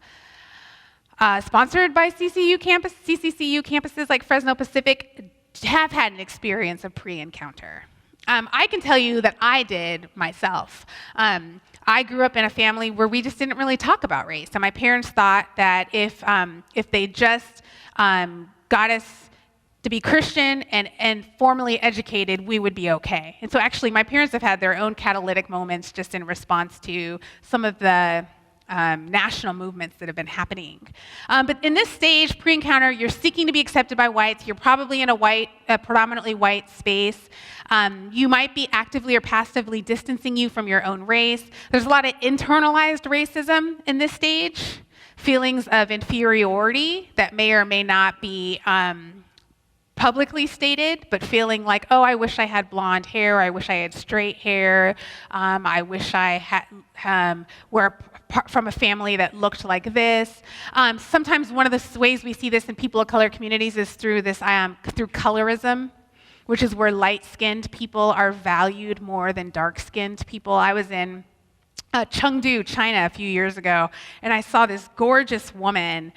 by CCCU campuses like Fresno Pacific have had an experience of pre-encounter. I can tell you that I did myself. I grew up in a family where we just didn't really talk about race. And my parents thought that if they just got us to be Christian and formally educated, we would be okay. And so actually my parents have had their own catalytic moments just in response to some of the national movements that have been happening. But in this stage, pre-encounter, you're seeking to be accepted by whites. You're probably in a predominantly white space. You might be actively or passively distancing you from your own race. There's a lot of internalized racism in this stage, feelings of inferiority that may or may not be publicly stated, but feeling like, oh, I wish I had blonde hair, I wish I had straight hair, I wish I had were from a family that looked like this. Sometimes one of the ways we see this in people of color communities is through through colorism, which is where light-skinned people are valued more than dark-skinned people. I was in Chengdu, China, a few years ago, and I saw this gorgeous woman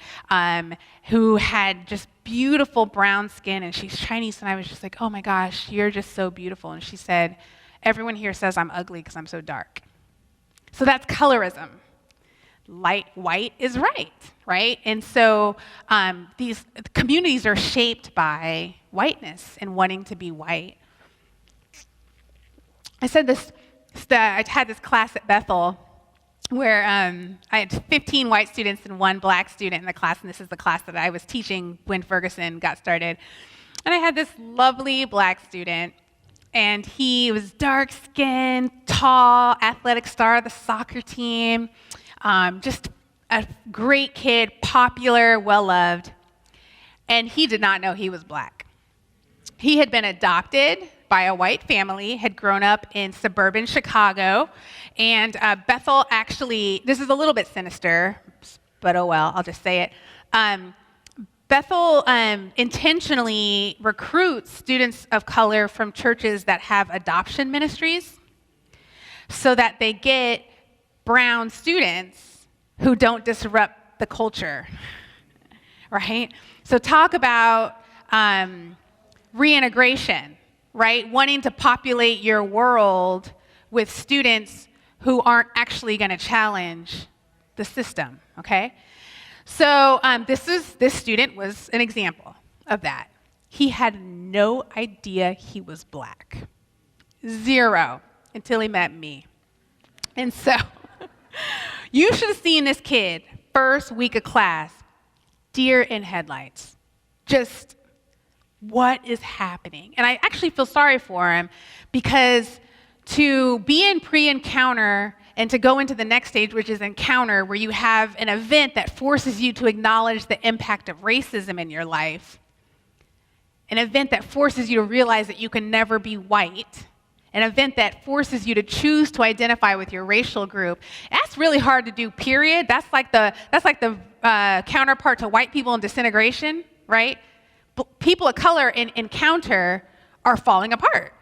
who had just beautiful brown skin, and she's Chinese, and I was just like, oh my gosh, you're just so beautiful. And she said, everyone here says I'm ugly because I'm so dark. So that's colorism. Light white is right? And so these communities are shaped by whiteness and wanting to be white. I said this, I had this class at Bethel where I had 15 white students and 1 black student in the class, and this is the class that I was teaching when Ferguson got started. And I had this lovely black student, and he was dark-skinned, tall, athletic star of the soccer team, just a great kid, popular, well-loved, and he did not know he was black. He had been adopted by a white family, had grown up in suburban Chicago, and Bethel actually, this is a little bit sinister, but oh well, I'll just say it. Bethel intentionally recruits students of color from churches that have adoption ministries so that they get brown students who don't disrupt the culture, right? So talk about reintegration, right? Wanting to populate your world with students who aren't actually going to challenge the system, okay? So this student was an example of that. He had no idea he was black. 0, until he met me. And so you should have seen this kid first week of class, deer in headlights. Just what is happening? And I actually feel sorry for him because to be in pre-encounter and to go into the next stage, which is encounter, where you have an event that forces you to acknowledge the impact of racism in your life, an event that forces you to realize that you can never be white, an event that forces you to choose to identify with your racial group. That's really hard to do, period. That's like the counterpart to white people in disintegration, right? People of color in encounter are falling apart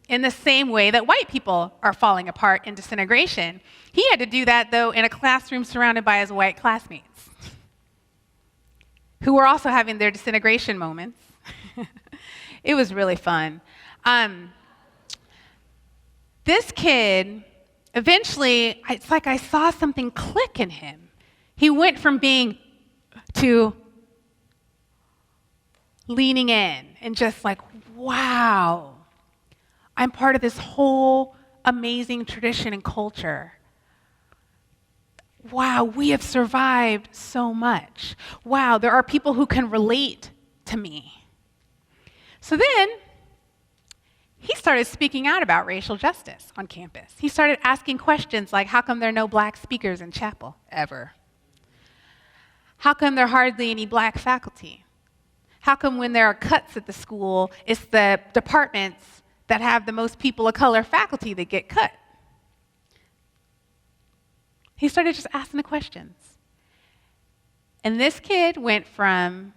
in the same way that white people are falling apart in disintegration. He had to do that, though, in a classroom surrounded by his white classmates who were also having their disintegration moments. It was really fun. This kid, eventually, it's like I saw something click in him. He went from being to leaning in and just like, wow, I'm part of this whole amazing tradition and culture. Wow, we have survived so much. Wow, there are people who can relate to me. So then, he started speaking out about racial justice on campus. He started asking questions like, how come there are no black speakers in chapel ever? How come there are hardly any black faculty? How come when there are cuts at the school, it's the departments that have the most people of color faculty that get cut? He started just asking the questions. And this kid went from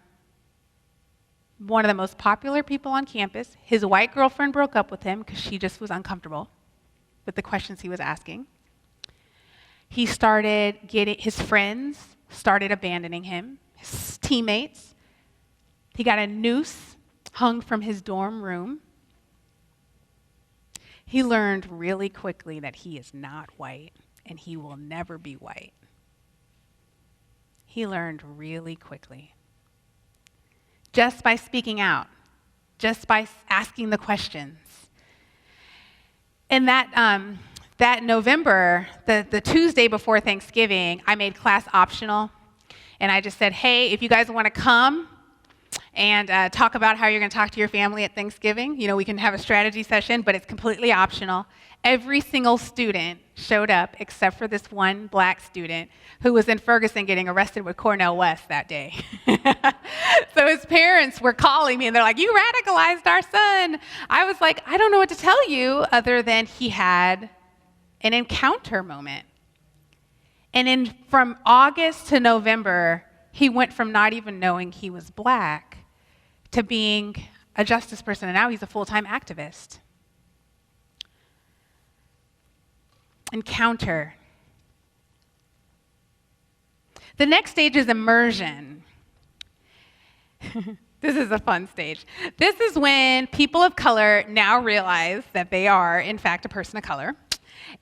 one of the most popular people on campus. His white girlfriend broke up with him because she just was uncomfortable with the questions he was asking. He started getting, his friends started abandoning him, his teammates. He got a noose hung from his dorm room. He learned really quickly that he is not white and he will never be white. He learned really quickly. Just by speaking out, just by asking the questions. And that that November, the Tuesday before Thanksgiving, I made class optional. And I just said, hey, if you guys want to come and talk about how you're going to talk to your family at Thanksgiving, we can have a strategy session, but it's completely optional. Every single student showed up except for this one black student who was in Ferguson getting arrested with Cornell West that day. So his parents were calling me and they're like, you radicalized our son. I was like, I don't know what to tell you other than he had an encounter moment. And from August to November, he went from not even knowing he was black to being a justice person, and now he's a full-time activist. Encounter. The next stage is immersion. This is a fun stage. This is when people of color now realize that they are, in fact, a person of color,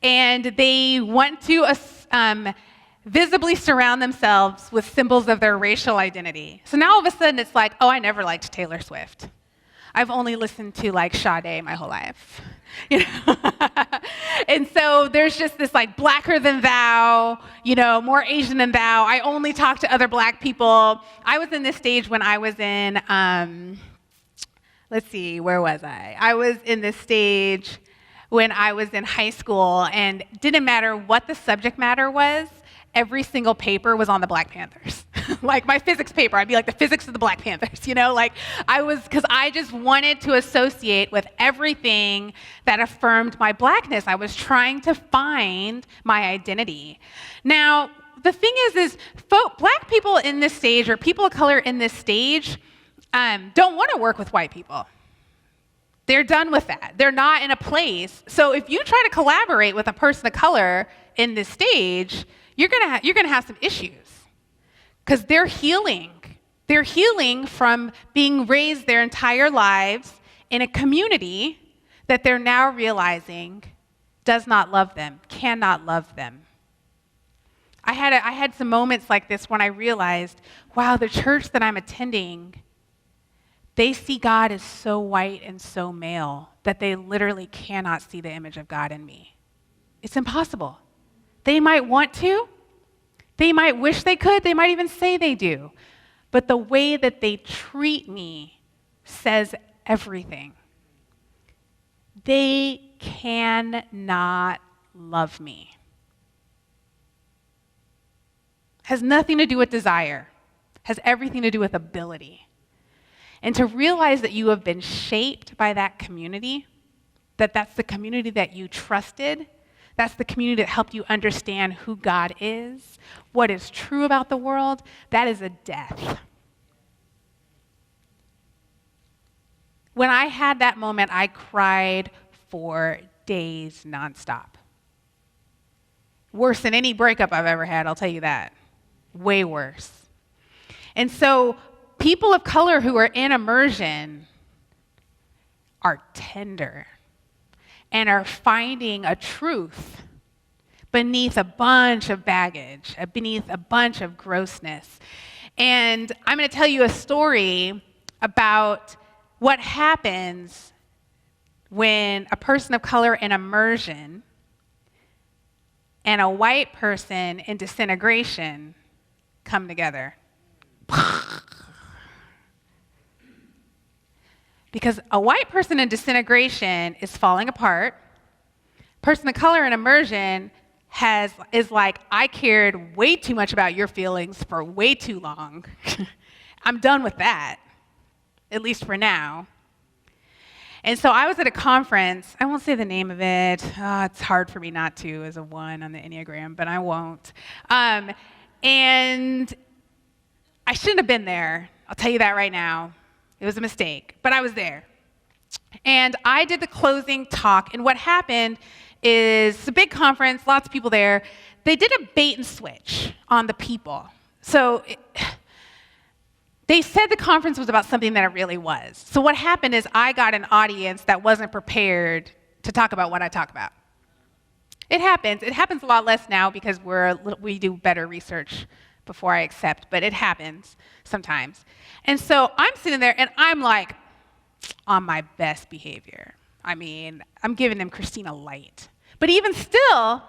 and they want to visibly surround themselves with symbols of their racial identity. So now all of a sudden it's like, oh, I never liked Taylor Swift. I've only listened to like Sade my whole life. And so there's just this like blacker than thou, more Asian than thou. I only talk to other black people. I was in this stage when I was in, let's see, where was I? I was in this stage when I was in high school, and didn't matter what the subject matter was, every single paper was on the Black Panthers. Like my physics paper, I'd be like the physics of the Black Panthers, because I just wanted to associate with everything that affirmed my blackness. I was trying to find my identity. Now, the thing is black people in this stage, or people of color in this stage, don't want to work with white people. They're done with that. They're not in a place. So if you try to collaborate with a person of color in this stage, you're gonna have some issues, because they're healing. They're healing from being raised their entire lives in a community that they're now realizing does not love them, cannot love them. I had some moments like this when I realized, wow, the church that I'm attending, they see God as so white and so male that they literally cannot see the image of God in me. It's impossible. They might want to, they might wish they could, they might even say they do, but the way that they treat me says everything. They cannot love me. Has nothing to do with desire, has everything to do with ability. And to realize that you have been shaped by that community, that's the community that you trusted, that's the community that helped you understand who God is, what is true about the world, that is a death. When I had that moment, I cried for days nonstop. Worse than any breakup I've ever had, I'll tell you that. Way worse. And so people of color who are in immersion are tender and are finding a truth beneath a bunch of baggage, beneath a bunch of grossness. And I'm going to tell you a story about what happens when a person of color in immersion and a white person in disintegration come together. Because a white person in disintegration is falling apart. Person of color in immersion is like, I cared way too much about your feelings for way too long. I'm done with that, at least for now. And so I was at a conference. I won't say the name of it. It's hard for me not to as a 1 on the Enneagram, but I won't. And I shouldn't have been there. I'll tell you that right now. It was a mistake, but I was there. And I did the closing talk, and what happened is, it's a big conference, lots of people there. They did a bait and switch on the people. So they said the conference was about something that it really was. So what happened is I got an audience that wasn't prepared to talk about what I talk about. It happens. It happens a lot less now because we do better research before I accept, but it happens sometimes. And so I'm sitting there and I'm like on my best behavior. I mean, I'm giving them Christina light. But even still,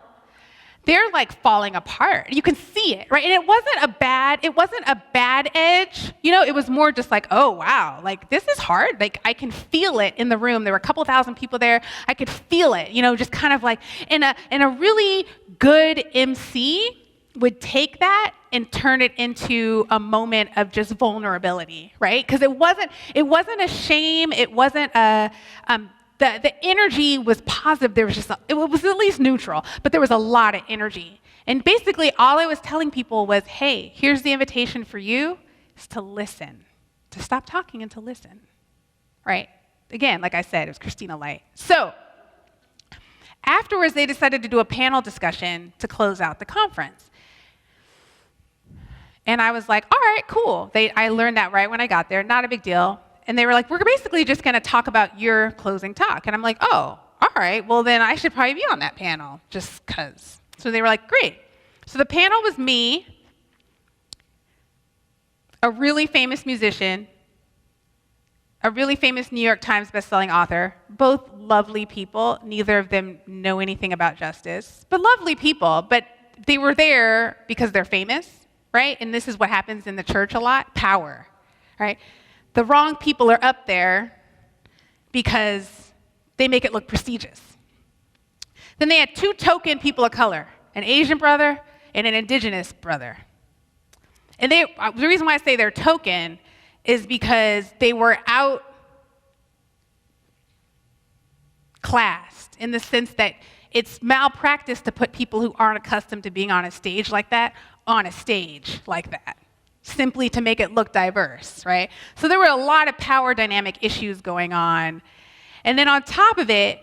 they're like falling apart. You can see it, right? And it wasn't a bad edge. It was more just like, oh, wow, like this is hard. Like I can feel it in the room. There were a couple thousand people there. I could feel it, just kind of like, and a really good MC would take that and turn it into a moment of just vulnerability, right? Because it wasn't a shame. It wasn't the energy was positive. There was it was at least neutral, but there was a lot of energy. And basically all I was telling people was, hey, here's the invitation for you, is to listen, to stop talking and to listen, right? Again, like I said, it was Christina Light. So afterwards, they decided to do a panel discussion to close out the conference. And I was like, all right, cool. I learned that right when I got there, not a big deal. And they were like, we're basically just going to talk about your closing talk. And I'm like, oh, all right, well then I should probably be on that panel, just because. So they were like, great. So the panel was me, a really famous musician, a really famous New York Times bestselling author, both lovely people. Neither of them know anything about justice, but lovely people. But they were there because they're famous, right? And this is what happens in the church a lot, power, right? The wrong people are up there because they make it look prestigious. Then they had 2 token people of color, an Asian brother and an indigenous brother. And the reason why I say they're token is because they were outclassed in the sense that it's malpractice to put people who aren't accustomed to being on a stage like that on a stage like that, simply to make it look diverse, right? So there were a lot of power dynamic issues going on. And then on top of it,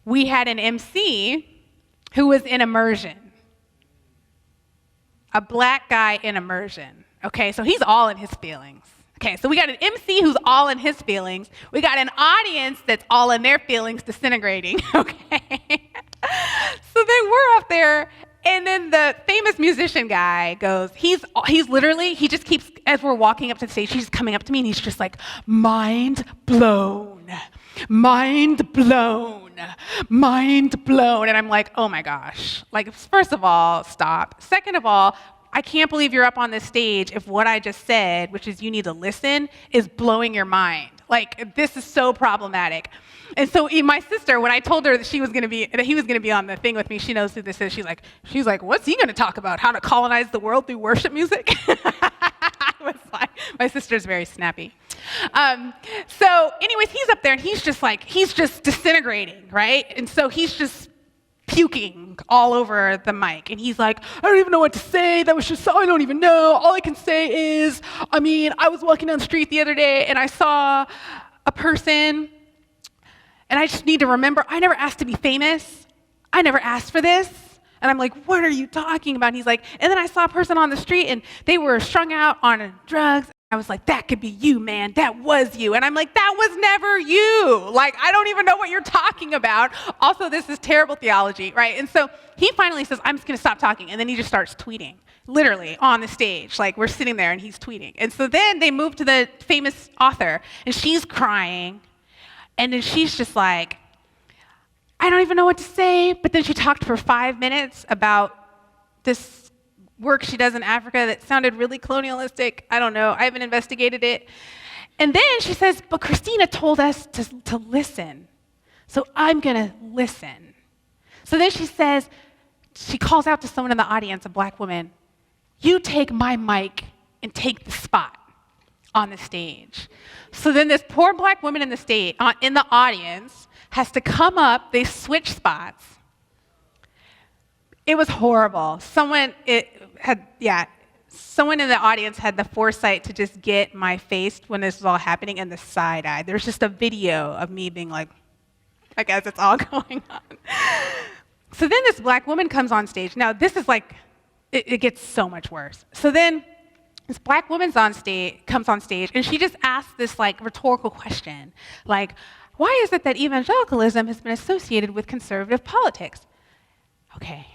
we had an MC who was in immersion. A black guy in immersion, okay? So he's all in his feelings. Okay, so we got an MC who's all in his feelings. We got an audience that's all in their feelings disintegrating, okay? So then we're up there, and then the famous musician guy goes, he's literally, he just keeps, as we're walking up to the stage, he's coming up to me and he's just like, mind blown, mind blown, mind blown. And I'm like, oh my gosh. Like, first of all, stop. Second of all, I can't believe you're up on this stage if what I just said, which is you need to listen, is blowing your mind. Like, this is so problematic. And so my sister, when I told her that he was gonna be on the thing with me, she knows who this is. She's like, what's he gonna talk about? How to colonize the world through worship music? I was like, my sister's very snappy. So anyways, he's up there and he's just disintegrating, right? And so he's just puking all over the mic. And he's like, I don't even know what to say. That was just, I don't even know. All I can say is, I was walking down the street the other day and I saw a person, and I just need to remember, I never asked to be famous. I never asked for this. And I'm like, what are you talking about? And he's like, and then I saw a person on the street and they were strung out on drugs. I was like, that could be you, man. That was you. And I'm like, that was never you. Like, I don't even know what you're talking about. Also, this is terrible theology, right? And so he finally says, I'm just going to stop talking. And then he just starts tweeting, literally on the stage. Like, we're sitting there and he's tweeting. And so then they move to the famous author and she's crying. And then she's just like, I don't even know what to say. But then she talked for 5 minutes about this work she does in Africa that sounded really colonialistic. I don't know. I haven't investigated it. And then she says, but Christina told us to listen. So I'm going to listen. So then she calls out to someone in the audience, a black woman, you take my mic and take the spot on the stage. So then this poor black woman in the audience has to come up. They switch spots. It was horrible. Someone in the audience had the foresight to just get my face when this was all happening and the side eye. There's just a video of me being like, I guess it's all going on. So then this black woman comes on stage. Now this is like, it gets so much worse. So then this black woman comes on stage and she just asks this like rhetorical question, like, why is it that evangelicalism has been associated with conservative politics? Okay.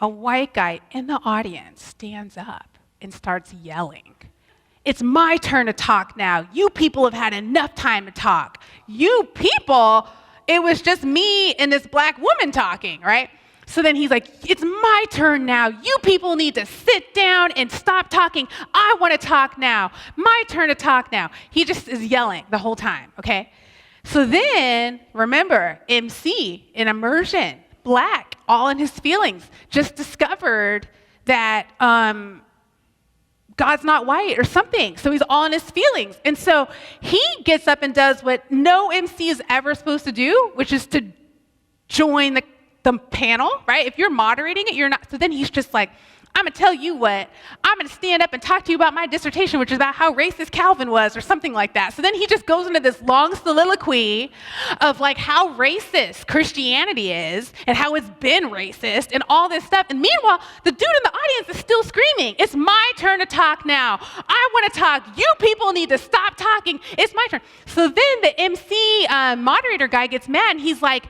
A white guy in the audience stands up and starts yelling. It's my turn to talk now. You people have had enough time to talk. You people, it was just me and this black woman talking, right? So then he's like, it's my turn now. You people need to sit down and stop talking. I want to talk now. My turn to talk now. He just is yelling the whole time, okay? So then, remember, MC in immersion, black, all in his feelings, just discovered that God's not white or something. So he's all in his feelings. And so he gets up and does what no MC is ever supposed to do, which is to join the panel, right? If you're moderating it, you're not. So then he's just like, I'm going to tell you what, I'm going to stand up and talk to you about my dissertation, which is about how racist Calvin was or something like that. So then he just goes into this long soliloquy of like how racist Christianity is and how it's been racist and all this stuff. And meanwhile, the dude in the audience is still screaming, it's my turn to talk now. I want to talk. You people need to stop talking. It's my turn. So then the MC moderator guy gets mad and he's like,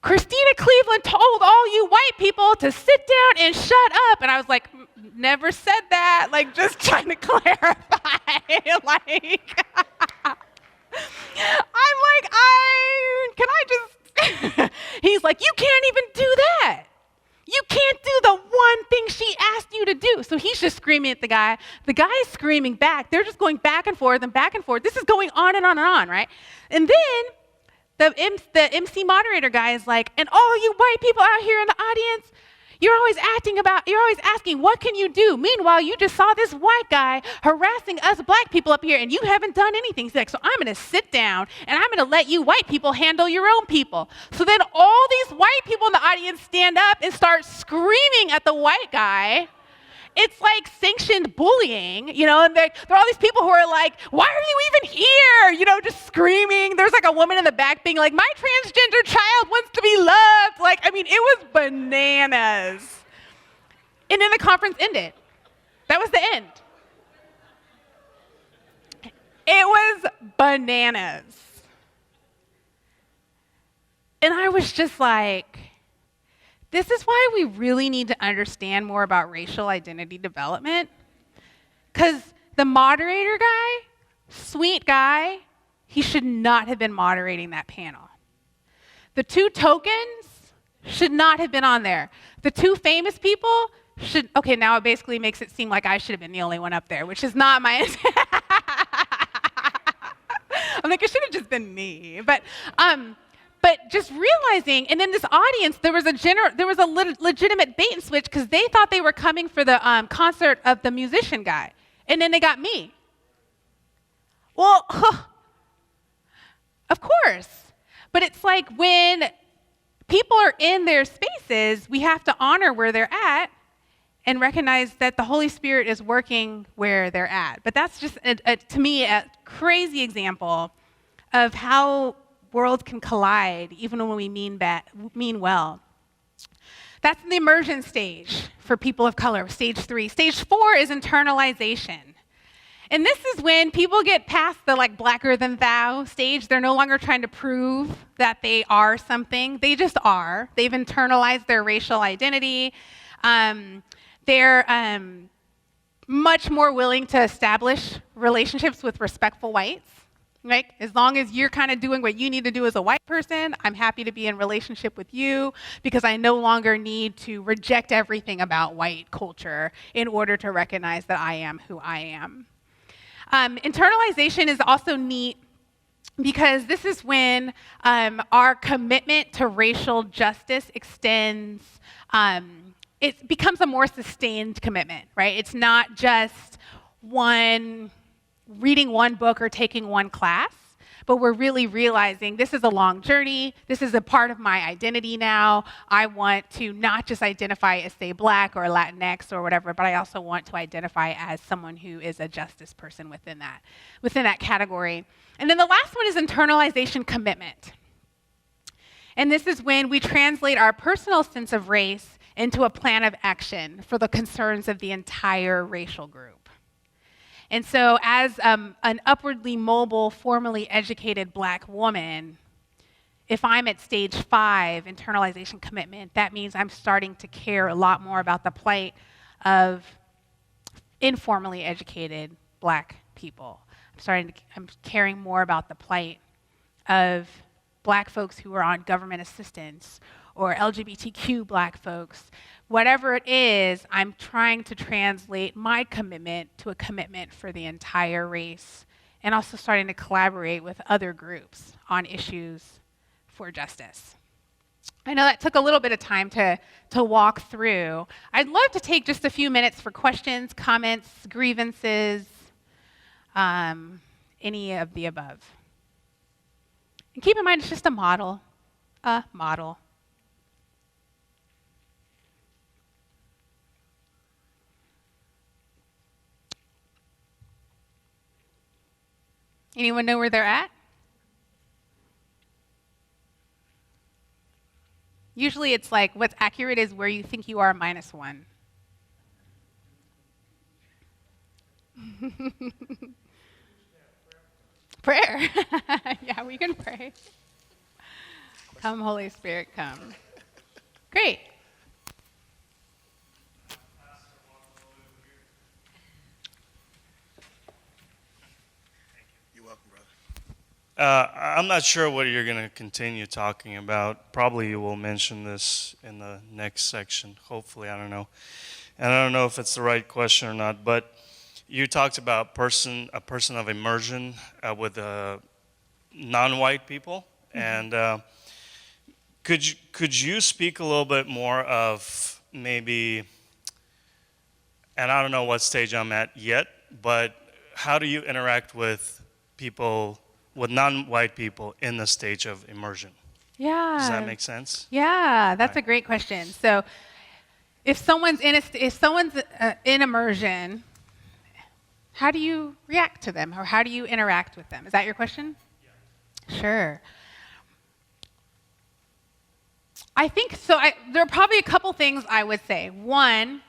Christena Cleveland told all you white people to sit down and shut up. And I was like, never said that. Like, just trying to clarify. Like, I'm like, can I just, he's like, you can't even do that. You can't do the one thing she asked you to do. So he's just screaming at the guy. The guy is screaming back. They're just going back and forth and back and forth. This is going on and on and on, right? And then the MC moderator guy is like, and all you white people out here in the audience, you're always asking, what can you do? Meanwhile, you just saw this white guy harassing us black people up here and you haven't done anything. He's like, so I'm going to sit down and I'm going to let you white people handle your own people. So then all these white people in the audience stand up and start screaming at the white guy. It's like sanctioned bullying, you know, and there are all these people who are like, why are you even here? You know, just screaming. There's like a woman in the back being like, my transgender child wants to be loved. Like, I mean, it was bananas. And then the conference ended. That was the end. It was bananas. And I was just like, this is why we really need to understand more about racial identity development. Because the moderator guy, sweet guy, he should not have been moderating that panel. The two tokens should not have been on there. The two famous people should, okay, now it basically makes it seem like I should have been the only one up there, which is not my intent. I'm like, it should have just been me. But just realizing, and in this audience, there was a legitimate bait and switch because they thought they were coming for the concert of the musician guy, and then they got me. Well, of course. But it's like when people are in their spaces, we have to honor where they're at and recognize that the Holy Spirit is working where they're at. But that's just, to me, a crazy example of how worlds can collide even when we mean well. That's the immersion stage for people of color, stage 3. Stage 4 is internalization. And this is when people get past the like blacker than thou stage. They're no longer trying to prove that they are something. They just are. They've internalized their racial identity. They're much more willing to establish relationships with respectful whites. Right? As long as you're kind of doing what you need to do as a white person, I'm happy to be in relationship with you because I no longer need to reject everything about white culture in order to recognize that I am who I am. Internalization is also neat because this is when our commitment to racial justice extends, it becomes a more sustained commitment, right? It's not just reading one book or taking one class, but we're really realizing this is a long journey. This is a part of my identity now. I want to not just identify as, say, Black or Latinx or whatever, but I also want to identify as someone who is a justice person within that category. And then the last one is internalization commitment. And this is when we translate our personal sense of race into a plan of action for the concerns of the entire racial group. And so as an upwardly mobile, formally educated Black woman, if I'm at stage 5, internalization commitment, that means I'm starting to care a lot more about the plight of informally educated Black people. I'm caring more about the plight of black folks who are on government assistance, or LGBTQ black folks. Whatever it is, I'm trying to translate my commitment to a commitment for the entire race, and also starting to collaborate with other groups on issues for justice. I know that took a little bit of time to walk through. I'd love to take just a few minutes for questions, comments, grievances, any of the above. And keep in mind, it's just a model. A model. Anyone know where they're at? Usually it's like what's accurate is where you think you are -1. Prayer. Yeah, we can pray. Come, Holy Spirit, come. Great. You're welcome, brother. I'm not sure what you're going to continue talking about. Probably you will mention this in the next section. Hopefully, I don't know. And I don't know if it's the right question or not, but you talked about a person of immersion with non-white people. Mm-hmm. And could you speak a little bit more of maybe, and I don't know what stage I'm at yet, but how do you interact with people, with non-white people in the stage of immersion? Yeah. Does that make sense? Yeah, that's a great question. So if someone's in immersion, how do you react to them, or how do you interact with them? Is that your question? Yeah. Sure. I think so. There are probably a couple things I would say. One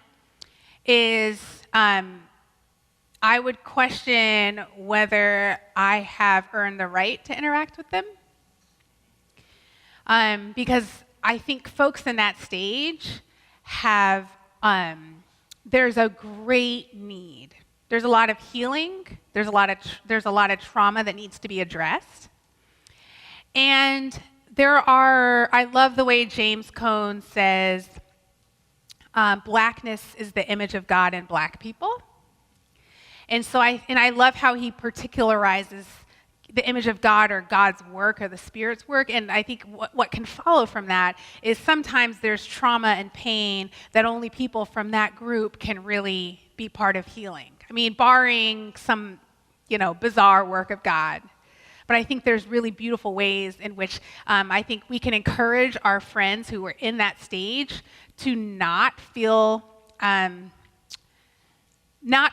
is I would question whether I have earned the right to interact with them. Because I think folks in that stage have, there's a great need. There's a lot of healing. There's a lot of trauma that needs to be addressed. And I love the way James Cone says, blackness is the image of God in black people. And so I love how he particularizes the image of God, or God's work, or the Spirit's work. And I think what can follow from that is sometimes there's trauma and pain that only people from that group can really be part of healing. I mean, barring some, bizarre work of God. But I think there's really beautiful ways in which I think we can encourage our friends who are in that stage to not feel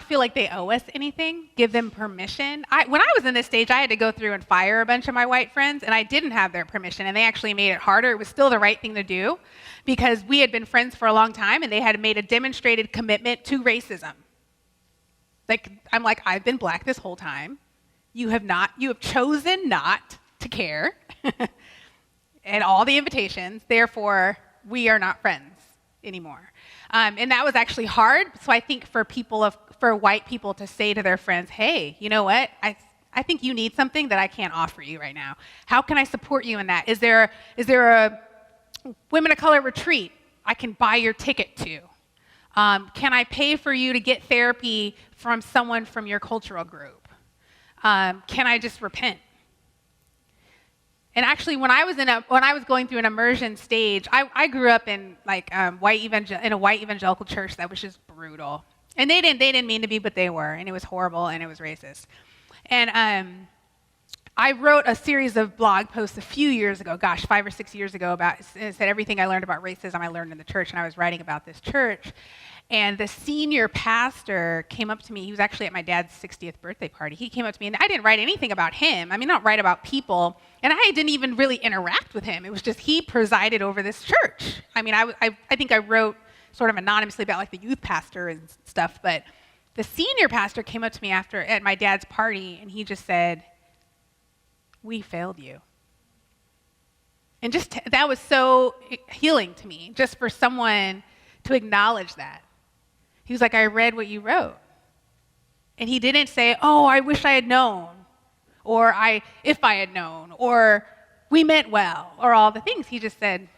like they owe us anything, give them permission. When I was in this stage, I had to go through and fire a bunch of my white friends, and I didn't have their permission, and they actually made it harder. It was still the right thing to do, because we had been friends for a long time, and they had made a demonstrated commitment to racism. I'm like, I've been black this whole time. You have chosen not to care, and all the invitations, therefore, we are not friends anymore. And that was actually hard. So I think for white people to say to their friends, hey, you know what? I think you need something that I can't offer you right now. How can I support you in that? Is there a women of color retreat I can buy your ticket to? Can I pay for you to get therapy from someone from your cultural group? Can I just repent? And actually, when I was going through an immersion stage, I grew up in a white evangelical church that was just brutal. And they didn't mean to be, but they were, and it was horrible, and it was racist. And I wrote a series of blog posts a few years ago, 5 or 6 years ago, it said everything I learned about racism I learned in the church, and I was writing about this church. And the senior pastor came up to me. He was actually at my dad's 60th birthday party. He came up to me, and I didn't write anything about him. I mean, not write about people. And I didn't even really interact with him. It was just he presided over this church. I mean, I think I wrote sort of anonymously about the youth pastor and stuff. But the senior pastor came up to me at my dad's party, and he just said, "We failed you." And that was so healing to me, just for someone to acknowledge that. He was like, I read what you wrote. And he didn't say, oh, I wish I had known, or if I had known, or we meant well, or all the things. He just said,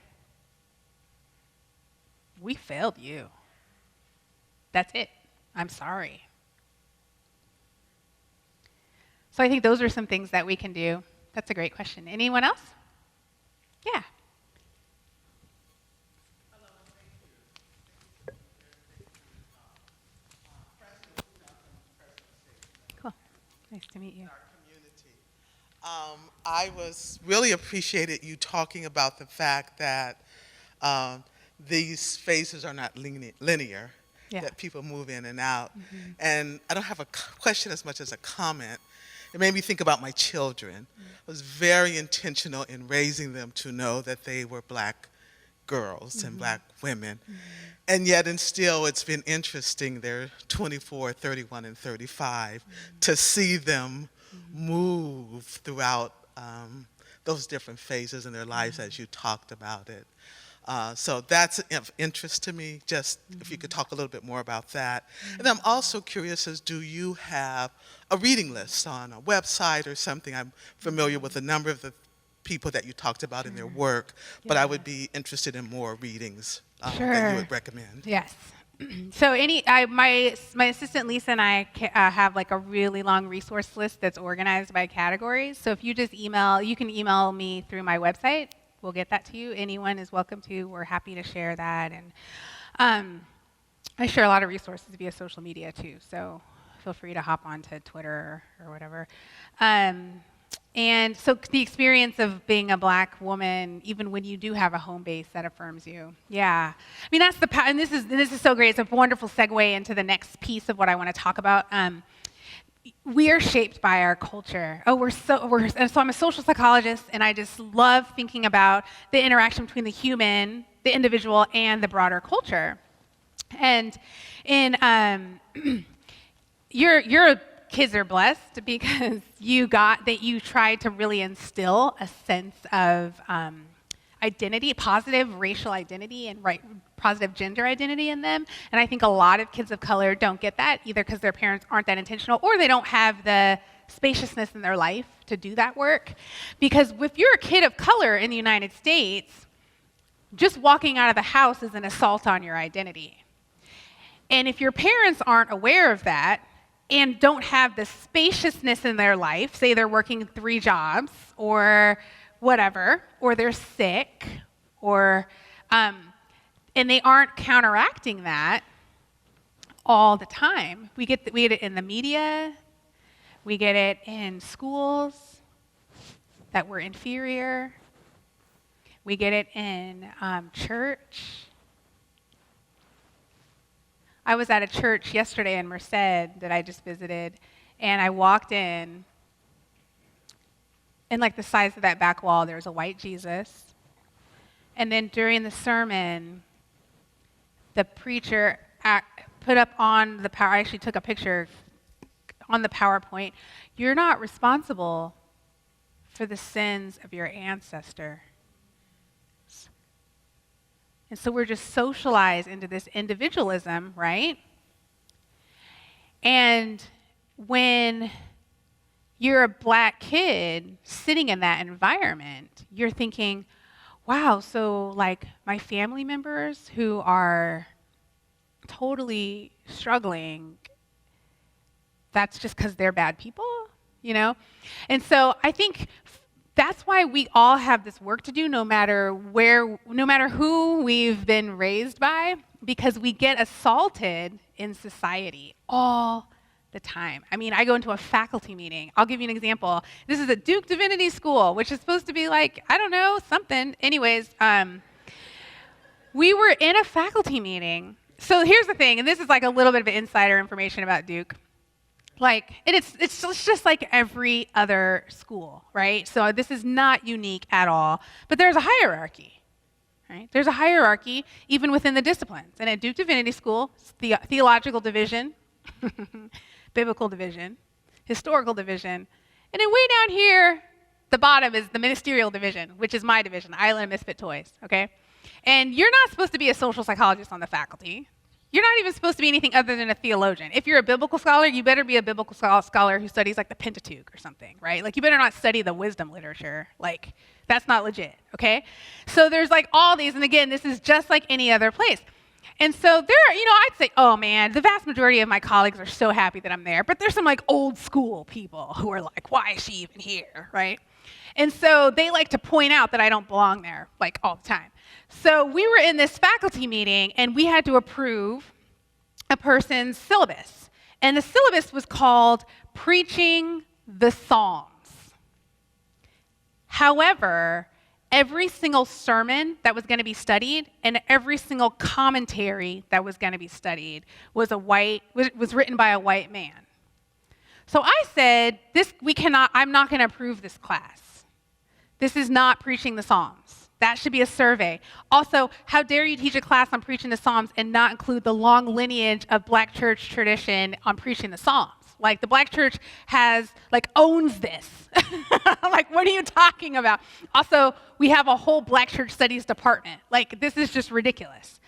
we failed you. That's it. I'm sorry. So I think those are some things that we can do. That's a great question. Anyone else? Yeah. Cool. Nice to meet you. I really appreciated you talking about the fact that these phases are not linear, Yeah. that people move in and out. Mm-hmm. And I don't have a question as much as a comment. It made me think about my children. I was very intentional in raising them to know that they were black girls and black women. And yet, and still, it's been interesting, they're 24, 31, and 35, to see them move throughout those different phases in their lives as you talked about it. So that's of interest to me, just if you could talk a little bit more about that. And I'm also curious as, do you have a reading list on a website or something? I'm familiar with a number of the people that you talked about in their work, but I would be interested in more readings that you would recommend. Yes. So my assistant Lisa and I have like a really long resource list that's organized by categories. So if you just you can email me through my website. We'll get that to you. Anyone is welcome to. We're happy to share that. And I share a lot of resources via social media too. So feel free to hop onto Twitter or whatever. And so the experience of being a black woman, even when you do have a home base that affirms you. Yeah. I mean, that's the and this is so great. It's a wonderful segue into the next piece of what I want to talk about. We are shaped by our culture. So I'm a social psychologist, and I just love thinking about the interaction between the human, the individual, and the broader culture. And your kids are blessed because you tried to really instill a sense of identity, positive racial identity, and positive gender identity in them. And I think a lot of kids of color don't get that, either because their parents aren't that intentional, or they don't have the spaciousness in their life to do that work. Because if you're a kid of color in the United States, just walking out of the house is an assault on your identity. And if your parents aren't aware of that and don't have the spaciousness in their life, say they're working 3 jobs or whatever, or they're sick, or and they aren't counteracting that all the time. We get it in the media, we get it in schools that we're inferior, we get it in church. I was at a church yesterday in Merced that I just visited, and I walked in, and like the size of that back wall, there was a white Jesus. And then during the sermon, the preacher put up on the I actually took a picture on the PowerPoint, "You're not responsible for the sins of your ancestor." And so we're just socialized into this individualism, right? And when you're a black kid sitting in that environment, you're thinking, wow, so like my family members who are totally struggling, that's just because they're bad people, you know? And so I think that's why we all have this work to do, no matter who we've been raised by, because we get assaulted in society all the time. I mean, I go into a faculty meeting. I'll give you an example. This is a Duke Divinity School, which is supposed to be like, I don't know, something. Anyways, we were in a faculty meeting. So here's the thing, and this is like a little bit of insider information about Duke. Like, it's just like every other school, right? So this is not unique at all. But there's a hierarchy, right? There's a hierarchy even within the disciplines. And at Duke Divinity School, it's the theological division, biblical division, historical division, and then way down here, the bottom is the ministerial division, which is my division, Island of Misfit Toys, okay? And you're not supposed to be a social psychologist on the faculty. you're not even supposed to be anything other than a theologian. If you're a biblical scholar, you better be a biblical scholar who studies like the Pentateuch or something, right? Like you better not study the wisdom literature. Like that's not legit, okay? So there's like all these, and again, this is just like any other place. And so I'd say, oh man, the vast majority of my colleagues are so happy that I'm there, but there's some like old school people who are like, why is she even here, right? And so they like to point out that I don't belong there like all the time. So we were in this faculty meeting and we had to approve a person's syllabus. And the syllabus was called Preaching the Psalms. However, every single sermon that was going to be studied and every single commentary that was going to be studied was written by a white man. So I said, I'm not going to approve this class. This is not preaching the Psalms. That should be a survey. Also, how dare you teach a class on preaching the Psalms and not include the long lineage of Black church tradition on preaching the Psalms? Like the Black church owns this. Like, what are you talking about? Also, we have a whole Black church studies department. Like, this is just ridiculous.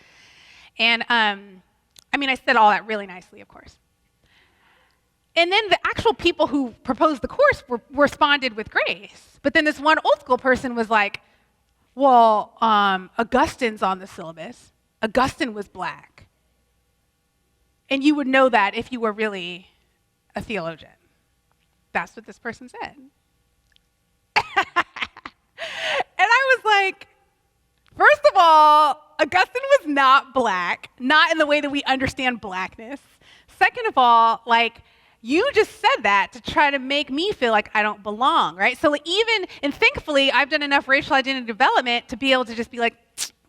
And I said all that really nicely, of course. And then the actual people who proposed the course responded with grace. But then this one old school person was like, well, Augustine's on the syllabus. Augustine was Black. And you would know that if you were really a theologian. That's what this person said. And I was like, first of all, Augustine was not Black, not in the way that we understand Blackness. Second of all, you just said that to try to make me feel like I don't belong, right? So and thankfully, I've done enough racial identity development to be able to just be like,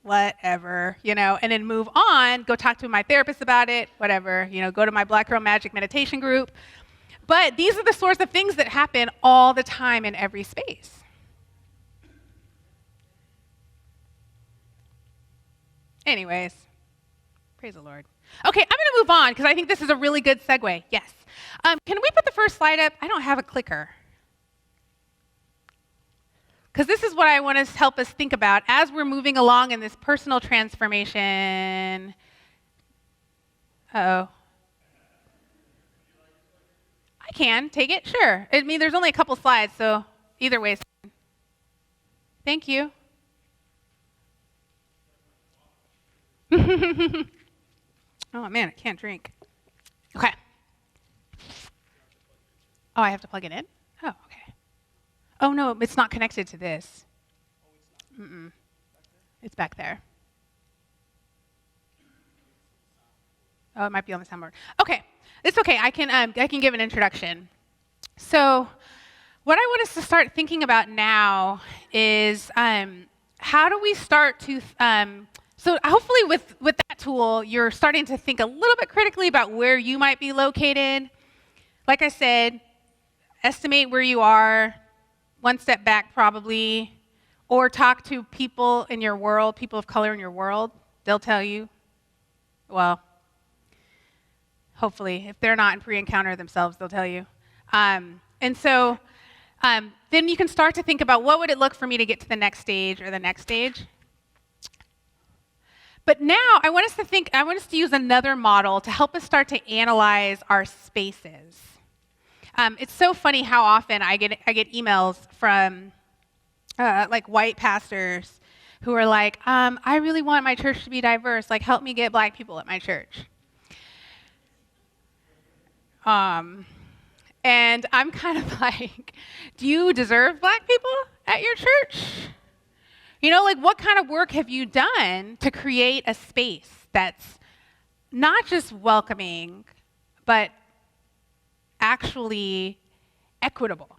whatever, and then move on, go talk to my therapist about it, whatever, go to my Black Girl Magic meditation group. But these are the sorts of things that happen all the time in every space. Anyways, praise the Lord. Okay, I'm going to move on because I think this is a really good segue. Yes. Can we put the first slide up? I don't have a clicker. Because this is what I want to help us think about as we're moving along in this personal transformation. Uh-oh. I can take it, sure. There's only a couple slides, so either way is fine. Thank you. Oh man, I can't drink. Okay. Oh, I have to plug it in? Oh, okay. Oh no, it's not connected to this. Mm-mm. It's back there. Oh, it might be on the soundboard. Okay, it's okay. I can give an introduction. So, what I want us to start thinking about now is how do we start to. So hopefully, with that tool, you're starting to think a little bit critically about where you might be located. Like I said, estimate where you are, one step back probably, or talk to people in your world, people of color in your world. They'll tell you. Well, hopefully, if they're not in pre-encounter themselves, they'll tell you. And so then you can start to think about what would it look for me to get to the next stage or the next stage. But now I want us to use another model to help us start to analyze our spaces. It's so funny how often I get emails from white pastors who are like, I really want my church to be diverse. Like, help me get Black people at my church. And I'm kind of like, do you deserve Black people at your church? What kind of work have you done to create a space that's not just welcoming, but actually equitable?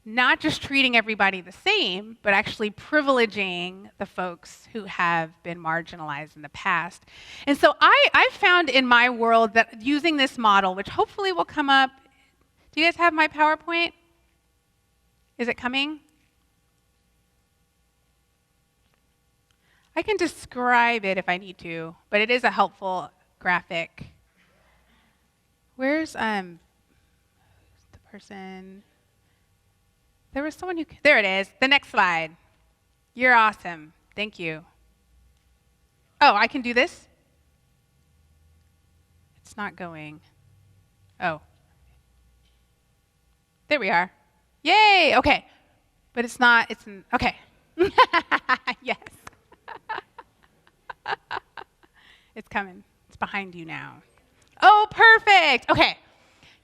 Not just treating everybody the same, but actually privileging the folks who have been marginalized in the past. And so I've found in my world that using this model, which hopefully will come up, do you guys have my PowerPoint? Is it coming? I can describe it if I need to, but it is a helpful graphic. Where's the person? There was someone there it is. The next slide. You're awesome. Thank you. Oh, I can do this? It's not going. Oh. There we are. Yay, okay. But it's not, okay. Yes. It's coming. It's behind you now. Oh, perfect. Okay.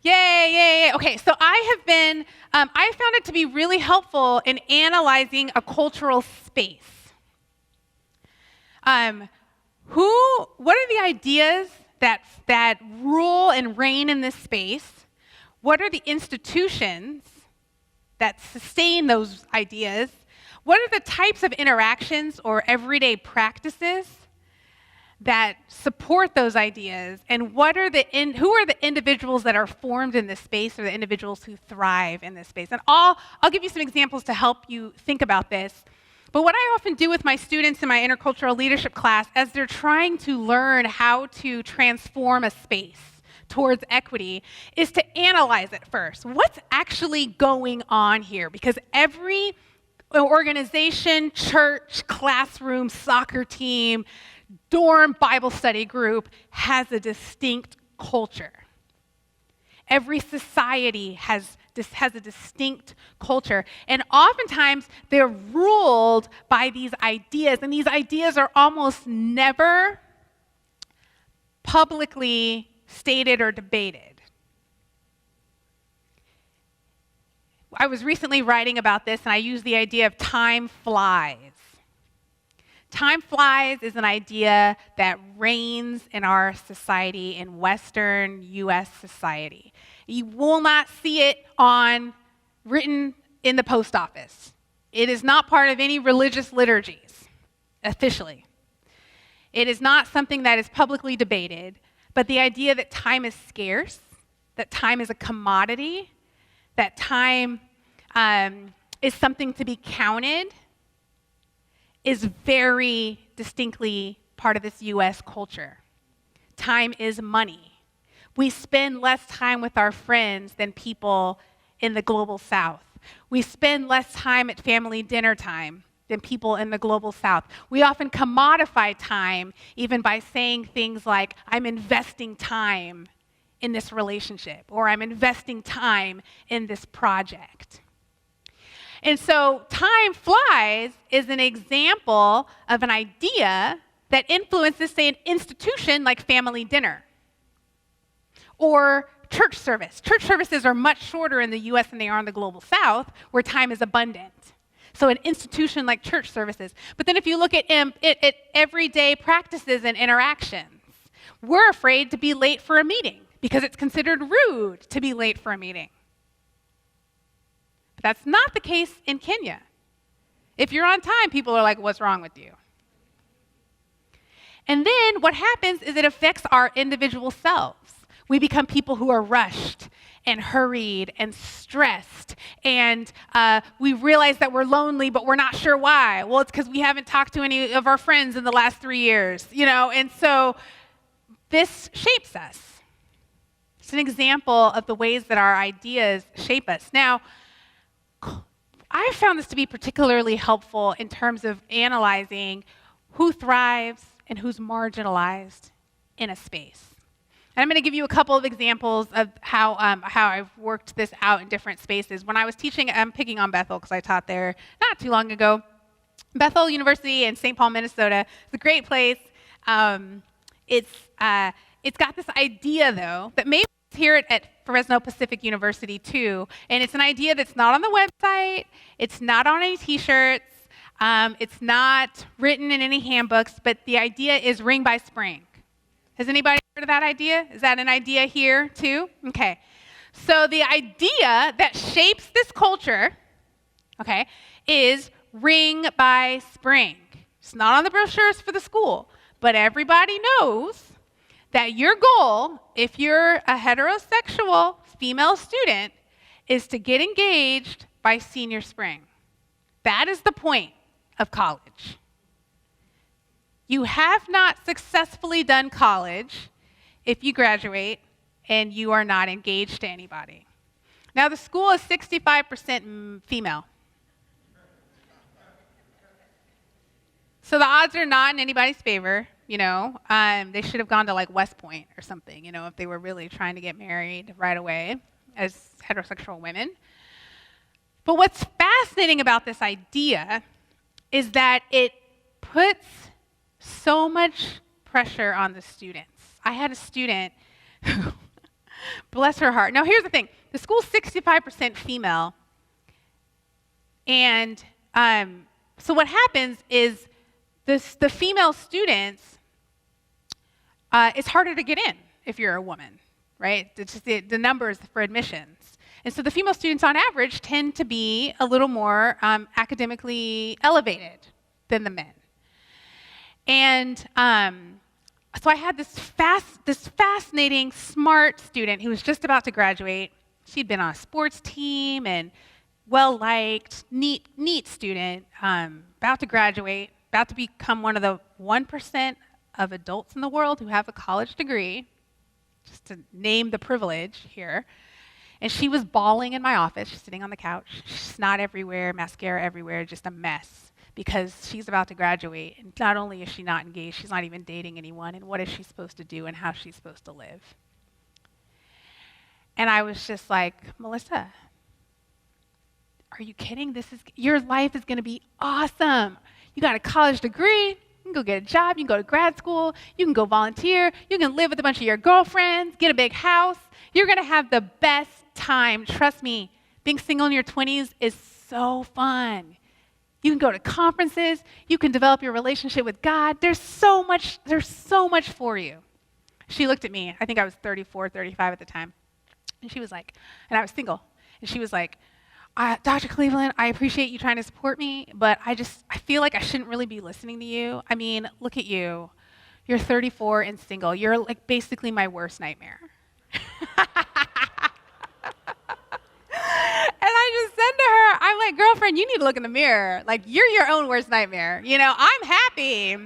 Yay, yay, yay. Okay, so I found it to be really helpful in analyzing a cultural space. What are the ideas that rule and reign in this space? What are the institutions that sustain those ideas? What are the types of interactions or everyday practices that support those ideas? And who are the individuals that are formed in this space, or the individuals who thrive in this space? And I'll give you some examples to help you think about this. But what I often do with my students in my intercultural leadership class, as they're trying to learn how to transform a space towards equity, is to analyze it first. What's actually going on here? Because every organization, church, classroom, soccer team, dorm, Bible study group has a distinct culture. Every society has a distinct culture. And oftentimes they're ruled by these ideas, and these ideas are almost never publicly stated or debated. I was recently writing about this, and I used the idea of time flies. Time flies is an idea that reigns in our society, in Western U.S. society. You will not see it written in the post office. It is not part of any religious liturgies, officially. It is not something that is publicly debated, but the idea that time is scarce, that time is a commodity, that time is something to be counted, is very distinctly part of this U.S. culture. Time is money. We spend less time with our friends than people in the global South. We spend less time at family dinner time than people in the global South. We often commodify time even by saying things like, I'm investing time in this relationship, or I'm investing time in this project. And so time flies is an example of an idea that influences, say, an institution like family dinner or church service. Church services are much shorter in the US than they are in the global South, where time is abundant. So an institution like church services. But then if you look at everyday practices and interactions, we're afraid to be late for a meeting because it's considered rude to be late for a meeting. But that's not the case in Kenya. If you're on time, people are like, what's wrong with you? And then what happens is it affects our individual selves. We become people who are rushed and hurried and stressed, and we realize that we're lonely, but we're not sure why. Well, it's because we haven't talked to any of our friends in the last 3 years, and so this shapes us. It's an example of the ways that our ideas shape us. Now, I found this to be particularly helpful in terms of analyzing who thrives and who's marginalized in a space. And I'm going to give you a couple of examples of how I've worked this out in different spaces. When I was teaching, I'm picking on Bethel because I taught there not too long ago. Bethel University in St. Paul, Minnesota. It's a great place. It's got this idea, though, that maybe it's here at Fresno Pacific University, too. And it's an idea that's not on the website. It's not on any T-shirts. It's not written in any handbooks. But the idea is ring by spring. Has anybody heard of that idea? Is that an idea here, too? Okay. So the idea that shapes this culture, okay, is ring by spring. It's not on the brochures for the school, but everybody knows that your goal, if you're a heterosexual female student, is to get engaged by senior spring. That is the point of college. You have not successfully done college if you graduate and you are not engaged to anybody. Now, the school is 65% female. So the odds are not in anybody's favor, They should have gone to like West Point or something, if they were really trying to get married right away as heterosexual women. But what's fascinating about this idea is that it puts so much pressure on the students. I had a student who, bless her heart. Now, here's the thing. The school's 65% female. And so what happens is the female students, it's harder to get in if you're a woman, right? It's just the numbers for admissions. And so the female students, on average, tend to be a little more academically elevated than the men. And so I had this fascinating, smart student who was just about to graduate. She'd been on a sports team and well-liked, neat student, about to graduate, about to become one of the 1% of adults in the world who have a college degree, just to name the privilege here. And she was bawling in my office. She's sitting on the couch, snot everywhere, mascara everywhere, just a mess, because she's about to graduate. And not only is she not engaged, she's not even dating anyone. And what is she supposed to do and how she's supposed to live? And I was just like, Melissa, are you kidding? Your life is going to be awesome. You got a college degree. You can go get a job. You can go to grad school. You can go volunteer. You can live with a bunch of your girlfriends, get a big house. You're going to have the best time. Trust me, being single in your 20s is so fun. You can go to conferences. You can develop your relationship with God. There's so much for you. She looked at me. I think I was 34, 35 at the time. And she was like, and I was single. And she was like, Dr. Cleveland, I appreciate you trying to support me, but I feel like I shouldn't really be listening to you. I mean, look at you. You're 34 and single. You're like basically my worst nightmare. And I just said to her, I'm like, girlfriend, you need to look in the mirror. Like, you're your own worst nightmare. I'm happy.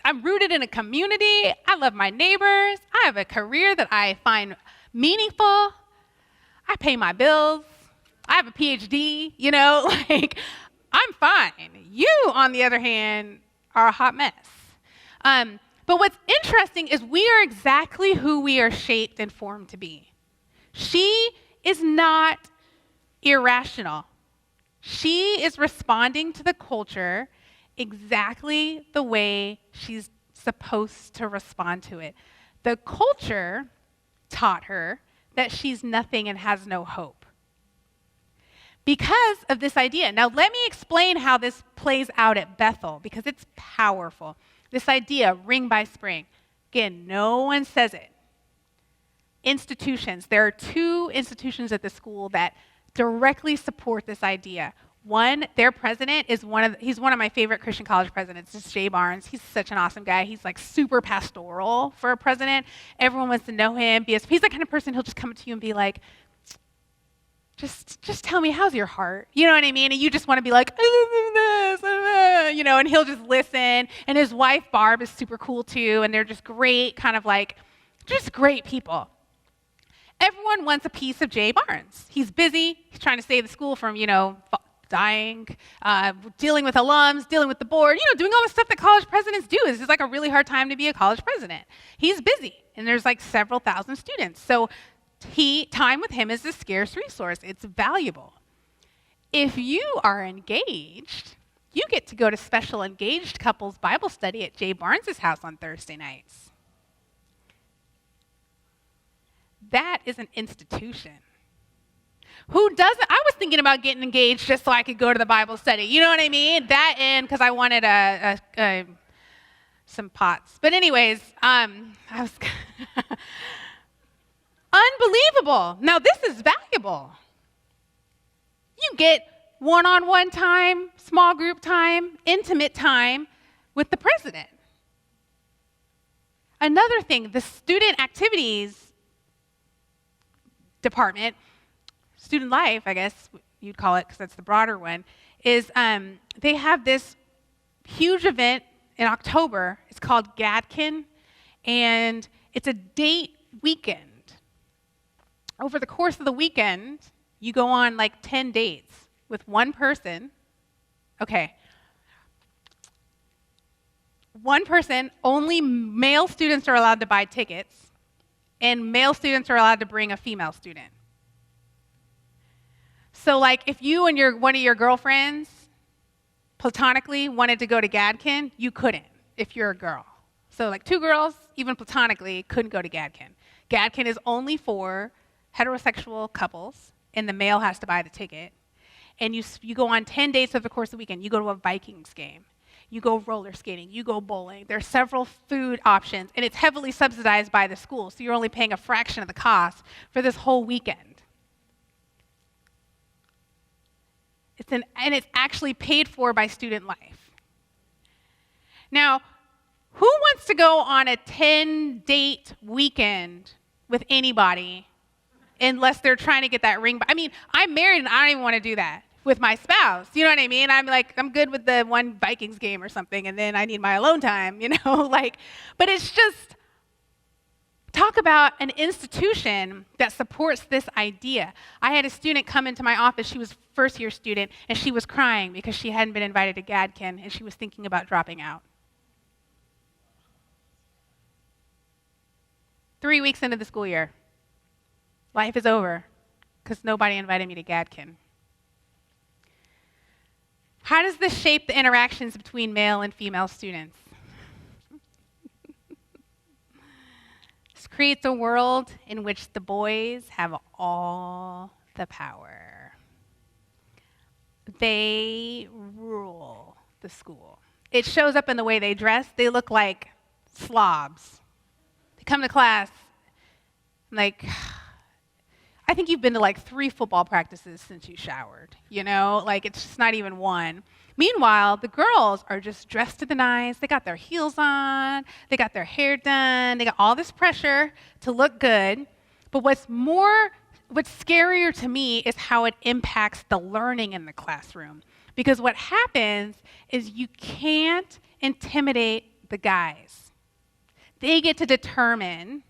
I'm rooted in a community. I love my neighbors. I have a career that I find meaningful. I pay my bills. I have a PhD, like, I'm fine. You, on the other hand, are a hot mess. But what's interesting is we are exactly who we are shaped and formed to be. She is not irrational. She is responding to the culture exactly the way she's supposed to respond to it. The culture taught her that she's nothing and has no hope because of this idea. Now, let me explain how this plays out at Bethel, because it's powerful. This idea, ring by spring. Again, no one says it. Institutions. There are 2 institutions at the school that directly support this idea. One, their president is he's one of my favorite Christian college presidents. It's Jay Barnes. He's such an awesome guy. He's like super pastoral for a president. Everyone wants to know him. He's the kind of person, he'll just come to you and be like, just tell me, how's your heart? You know what I mean? And you just want to be like, and he'll just listen. And his wife, Barb, is super cool too. And they're just great, kind of like, just great people. Everyone wants a piece of Jay Barnes. He's busy. He's trying to save the school from, dying, dealing with alums, dealing with the board, doing all the stuff that college presidents do. This is like a really hard time to be a college president. He's busy, and there's like several thousand students. So time with him is a scarce resource. It's valuable. If you are engaged, you get to go to special engaged couples Bible study at Jay Barnes' house on Thursday nights. That is an institution. Who doesn't? I was thinking about getting engaged just so I could go to the Bible study. You know what I mean? That and because I wanted some pots. But anyways, I was unbelievable. Now this is valuable. You get one-on-one time, small group time, intimate time with the president. Another thing, the student activities department, student life, I guess you'd call it because that's the broader one, is they have this huge event in October. It's called Gadkin, and it's a date weekend. Over the course of the weekend, you go on like 10 dates with one person. Okay. one person, only male students are allowed to buy tickets, and male students are allowed to bring a female student. So like if you and one of your girlfriends platonically wanted to go to Gadkin, you couldn't if you're a girl. So like two girls, even platonically, couldn't go to Gadkin. Gadkin is only for heterosexual couples, and the male has to buy the ticket. And you go on 10 dates over the course of the weekend. You go to a Vikings game. You go roller skating. You go bowling. There are several food options, and it's heavily subsidized by the school, so you're only paying a fraction of the cost for this whole weekend. And it's actually paid for by student life. Now, who wants to go on a 10-date weekend with anybody unless they're trying to get that ring? I mean, I'm married and I don't even want to do that with my spouse. You know what I mean? I'm like, I'm good with the one Vikings game or something, and then I need my alone time, you know? Like, but it's just, talk about an institution that supports this idea. I had a student come into my office. She was a first-year student, and she was crying because she hadn't been invited to Gadkin, and she was thinking about dropping out. 3 weeks into the school year, life is over because nobody invited me to Gadkin. How does this shape the interactions between male and female students? This creates a world in which the boys have all the power. They rule the school. It shows up in the way they dress. They look like slobs. They come to class, like, I think you've been to like 3 football practices since you showered, you know? Like, it's just not even one. Meanwhile, the girls are just dressed to the nines. They got their heels on. They got their hair done. They got all this pressure to look good. But what's scarier to me is how it impacts the learning in the classroom. Because what happens is you can't intimidate the guys. They get to determine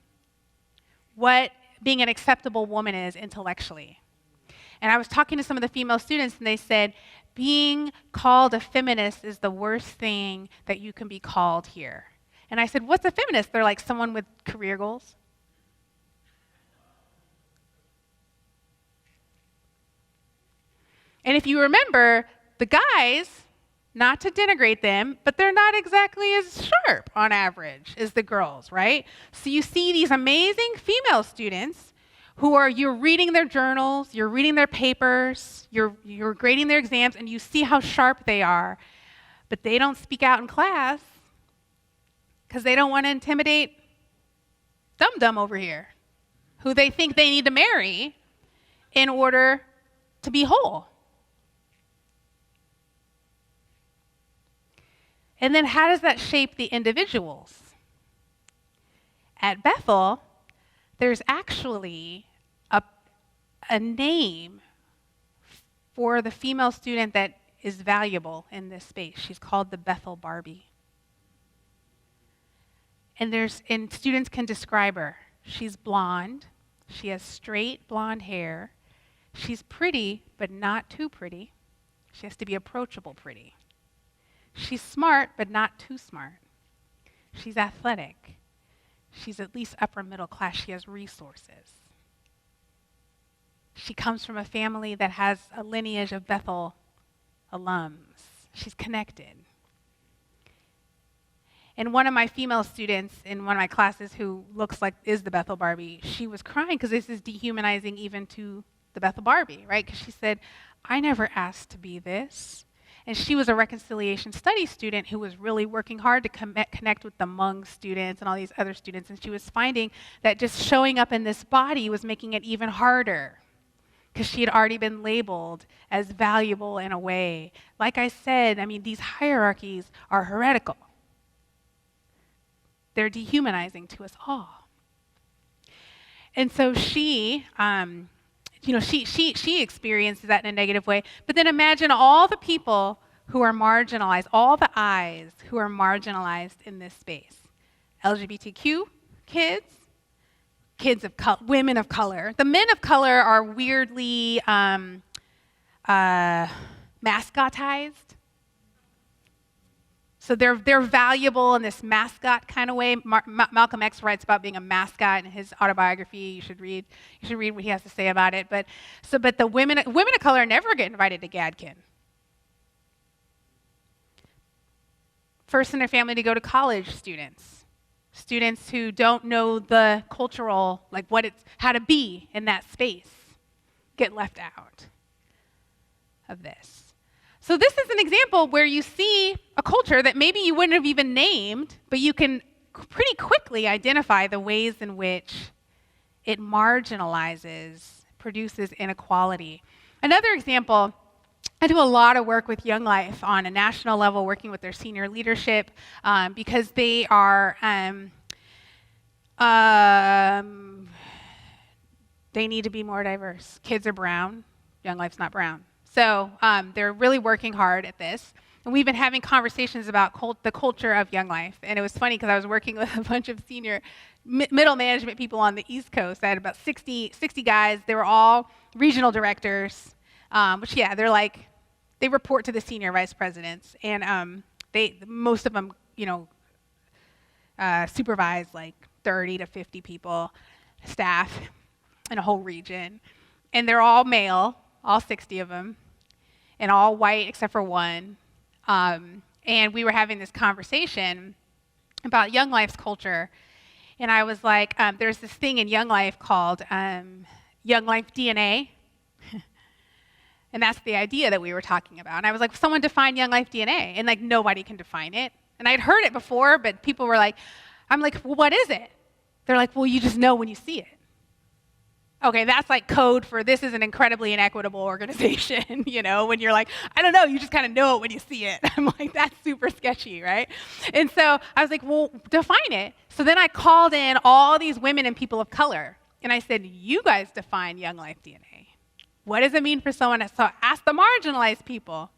what being an acceptable woman is intellectually. And I was talking to some of the female students, and they said, being called a feminist is the worst thing that you can be called here. And I said, what's a feminist? They're like, someone with career goals. And if you remember, the guys, not to denigrate them, but they're not exactly as sharp on average as the girls, right? So you see these amazing female students you're reading their journals, you're reading their papers, you're grading their exams, and you see how sharp they are, but they don't speak out in class because they don't want to intimidate dum-dum over here, who they think they need to marry in order to be whole. And then how does that shape the individuals? At Bethel, there's actually a name for the female student that is valuable in this space. She's called the Bethel Barbie. And students can describe her. She's blonde. She has straight blonde hair. She's pretty, but not too pretty. She has to be approachable pretty. She's smart, but not too smart. She's athletic. She's at least upper middle class. She has resources. She comes from a family that has a lineage of Bethel alums. She's connected. And one of my female students in one of my classes who is the Bethel Barbie, she was crying because this is dehumanizing even to the Bethel Barbie, right? Because she said, I never asked to be this. And she was a reconciliation studies student who was really working hard to connect with the Hmong students and all these other students. And she was finding that just showing up in this body was making it even harder because she had already been labeled as valuable in a way. Like I said, I mean, these hierarchies are heretical. They're dehumanizing to us all. And so she experiences that in a negative way. But then imagine all the people who are marginalized, all the eyes who are marginalized in this space. LGBTQ kids, women of color. The men of color are weirdly mascotized. So they're valuable in this mascot kind of way. Malcolm X writes about being a mascot in his autobiography. You should read what he has to say about it. But the women of color never get invited to Gadkin. First in their family to go to college, students who don't know the cultural, like how to be in that space, get left out of this. So this is an example where you see a culture that maybe you wouldn't have even named, but you can pretty quickly identify the ways in which it marginalizes, produces inequality. Another example, I do a lot of work with Young Life on a national level, working with their senior leadership, because they are, they need to be more diverse. Kids are brown, Young Life's not brown. So they're really working hard at this. And we've been having conversations about the culture of Young Life. And it was funny because I was working with a bunch of senior middle management people on the East Coast. I had about 60 guys. They were all regional directors, which, yeah, they report to the senior vice presidents. And most of them, supervise like 30 to 50 people, staff in a whole region. And they're all male, all 60 of them, and all white except for one. And we were having this conversation about Young Life's culture. And I was like, there's this thing in Young Life called Young Life DNA. And that's the idea that we were talking about. And I was like, someone define Young Life DNA. And like, nobody can define it. And I'd heard it before, but people were like, I'm like, well, what is it? They're like, well, you just know when you see it. Okay, that's like code for this is an incredibly inequitable organization, when you're like, I don't know, you just kind of know it when you see it. I'm like, that's super sketchy, right? And so I was like, well, define it. So then I called in all these women and people of color, and I said, you guys define Young Life DNA. What does it mean for someone else? So ask the marginalized people,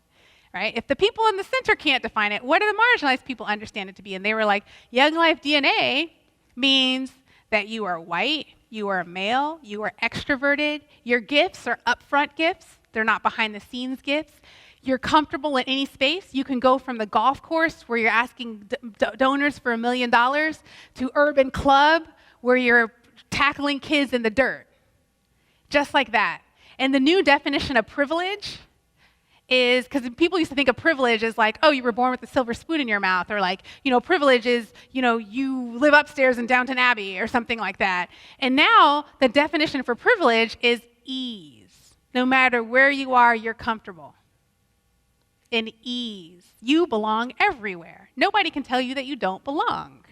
right? If the people in the center can't define it, what do the marginalized people understand it to be? And they were like, Young Life DNA means that you are white, you are male, you are extroverted, your gifts are upfront gifts, they're not behind the scenes gifts. You're comfortable in any space. You can go from the golf course where you're asking donors for $1 million to urban club where you're tackling kids in the dirt. Just like that. And the new definition of privilege is, because people used to think of privilege as like, oh, you were born with a silver spoon in your mouth, or like, privilege is, you live upstairs in Downton Abbey or something like that. And now the definition for privilege is ease. No matter where you are, you're comfortable. In ease. You belong everywhere. Nobody can tell you that you don't belong.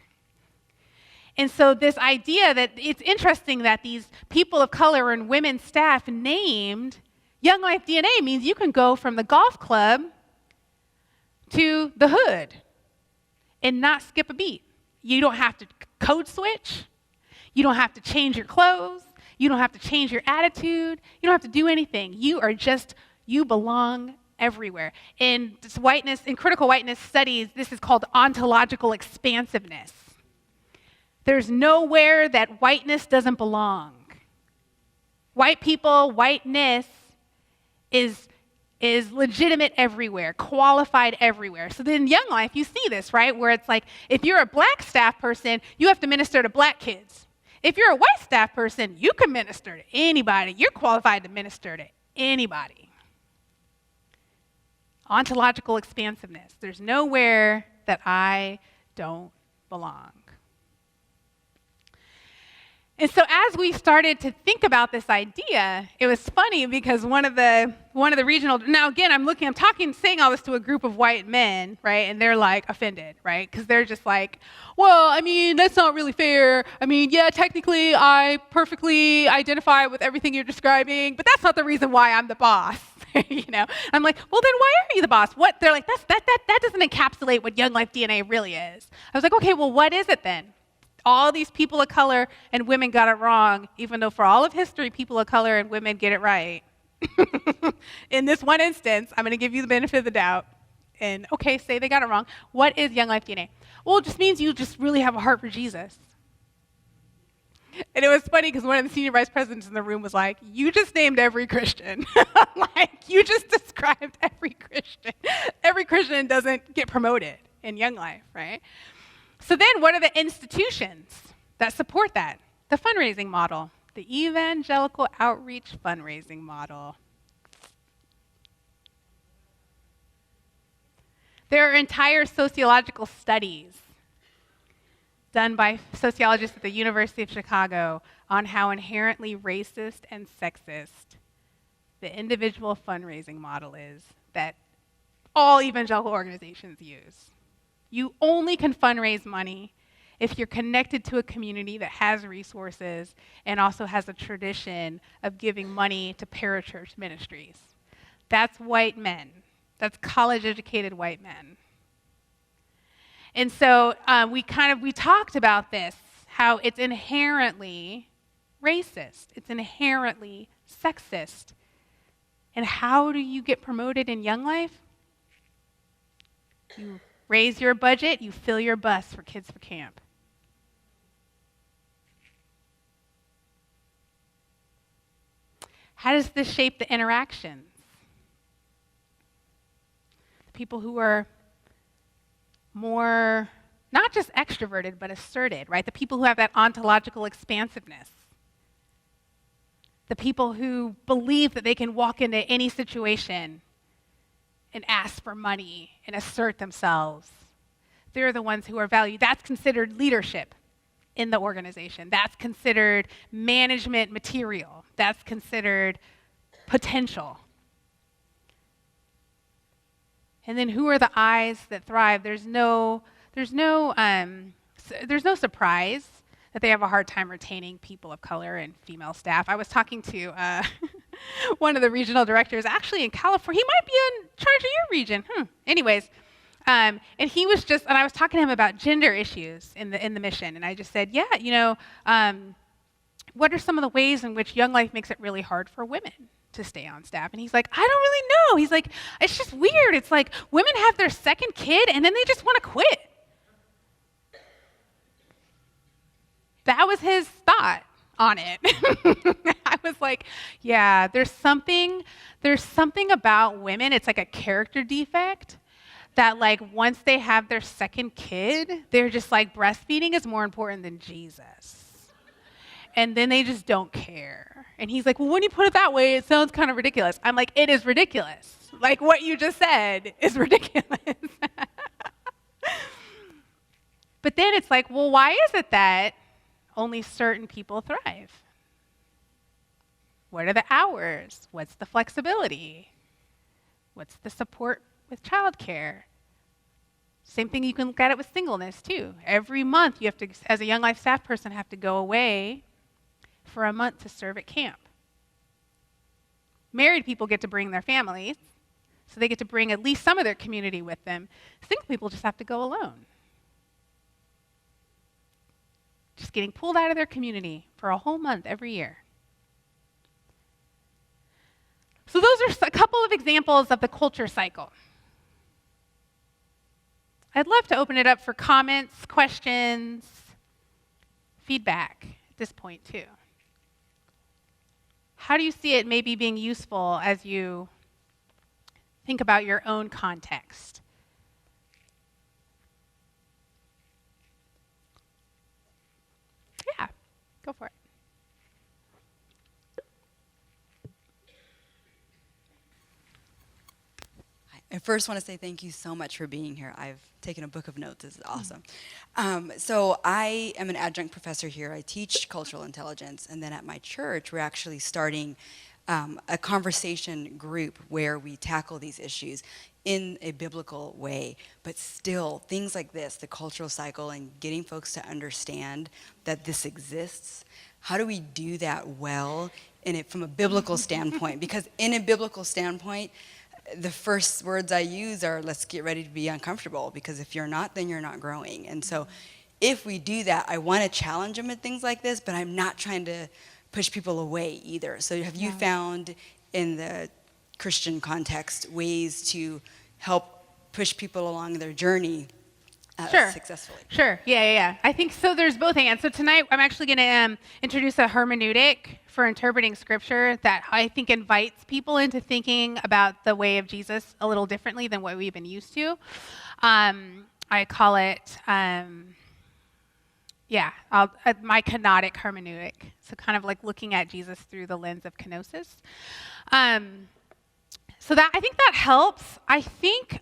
And so this idea that it's interesting that these people of color and women staff named Young Life DNA means you can go from the golf club to the hood and not skip a beat. You don't have to code switch. You don't have to change your clothes. You don't have to change your attitude. You don't have to do anything. You belong everywhere. In critical whiteness studies, this is called ontological expansiveness. There's nowhere that whiteness doesn't belong. White people, whiteness is legitimate everywhere, qualified everywhere. So then in Young Life, you see this, right? Where it's like, if you're a black staff person, you have to minister to black kids. If you're a white staff person, you can minister to anybody. You're qualified to minister to anybody. Ontological expansiveness. There's nowhere that I don't belong. And so as we started to think about this idea, it was funny because one of the regional, now again, saying all this to a group of white men, right? And they're like offended, right? Because they're just like, well, that's not really fair. Yeah, technically I perfectly identify with everything you're describing, but that's not the reason why I'm the boss. I'm like, well, then why are you the boss? What? They're like, that doesn't encapsulate what Young Life DNA really is. I was like, okay, well, what is it then? All these people of color and women got it wrong, even though for all of history, people of color and women get it right. In this one instance, I'm going to give you the benefit of the doubt. And okay, say they got it wrong. What is Young Life DNA? Well, it just means you just really have a heart for Jesus. And it was funny because one of the senior vice presidents in the room was like, you just named every Christian. You just described every Christian. Every Christian doesn't get promoted in Young Life, right? So then what are the institutions that support that? The fundraising model, the evangelical outreach fundraising model. There are entire sociological studies done by sociologists at the University of Chicago on how inherently racist and sexist the individual fundraising model is that all evangelical organizations use. You only can fundraise money if you're connected to a community that has resources and also has a tradition of giving money to parachurch ministries. That's white men. That's college-educated white men. And so we talked about this, how it's inherently racist. It's inherently sexist. And how do you get promoted in Young Life? You raise your budget, you fill your bus for Kids for Camp. How does this shape the interactions? The people who are more, not just extroverted, but asserted, right? The people who have that ontological expansiveness. The people who believe that they can walk into any situation and ask for money and assert themselves. They're the ones who are valued. That's considered leadership in the organization. That's considered management material. That's considered potential. And then who are the eyes that thrive? There's no surprise that they have a hard time retaining people of color and female staff. I was talking to one of the regional directors, actually in California. He might be in charge of your region. Anyways, and he was just, and I was talking to him about gender issues in the mission, and I just said, what are some of the ways in which Young Life makes it really hard for women to stay on staff? And he's like, I don't really know. He's like, it's just weird. It's like women have their second kid and then they just want to quit. That was his thought on it. I was like, yeah, there's something about women. It's like a character defect that like once they have their second kid, they're just like breastfeeding is more important than Jesus. And then they just don't care. And he's like, well, when you put it that way, it sounds kind of ridiculous. I'm like, it is ridiculous. Like what you just said is ridiculous. But then it's like, well, why is it that only certain people thrive? What are the hours? What's the flexibility? What's the support with childcare? Same thing, you can look at it with singleness too. Every month you have to, as a Young Life staff person, have to go away for a month to serve at camp. Married people get to bring their families, so they get to bring at least some of their community with them. Single people just have to go alone. Just getting pulled out of their community for a whole month every year. So those are a couple of examples of the culture cycle. I'd love to open it up for comments, questions, feedback at this point too. How do you see it maybe being useful as you think about your own context? Yeah, go for it. I first want to say thank you so much for being here. I've taken a book of notes. This is awesome. So I am an adjunct professor here. I teach cultural intelligence. And then at my church, we're actually starting a conversation group where we tackle these issues in a biblical way. But still, things like this, the cultural cycle and getting folks to understand that this exists, how do we do that well in it from a biblical standpoint? Because in a biblical standpoint, the first words I use are, let's get ready to be uncomfortable, because if you're not, then you're not growing. And so if we do that, I want to challenge them at things like this, but I'm not trying to push people away either. So have you found in the Christian context ways to help push people along their journey successfully? Sure, yeah. I think so there's both hands. So tonight I'm actually going to introduce a hermeneutic for interpreting scripture that I think invites people into thinking about the way of Jesus a little differently than what we've been used to. I call it, my kenotic hermeneutic. So kind of like looking at Jesus through the lens of kenosis. So that I think that helps. I think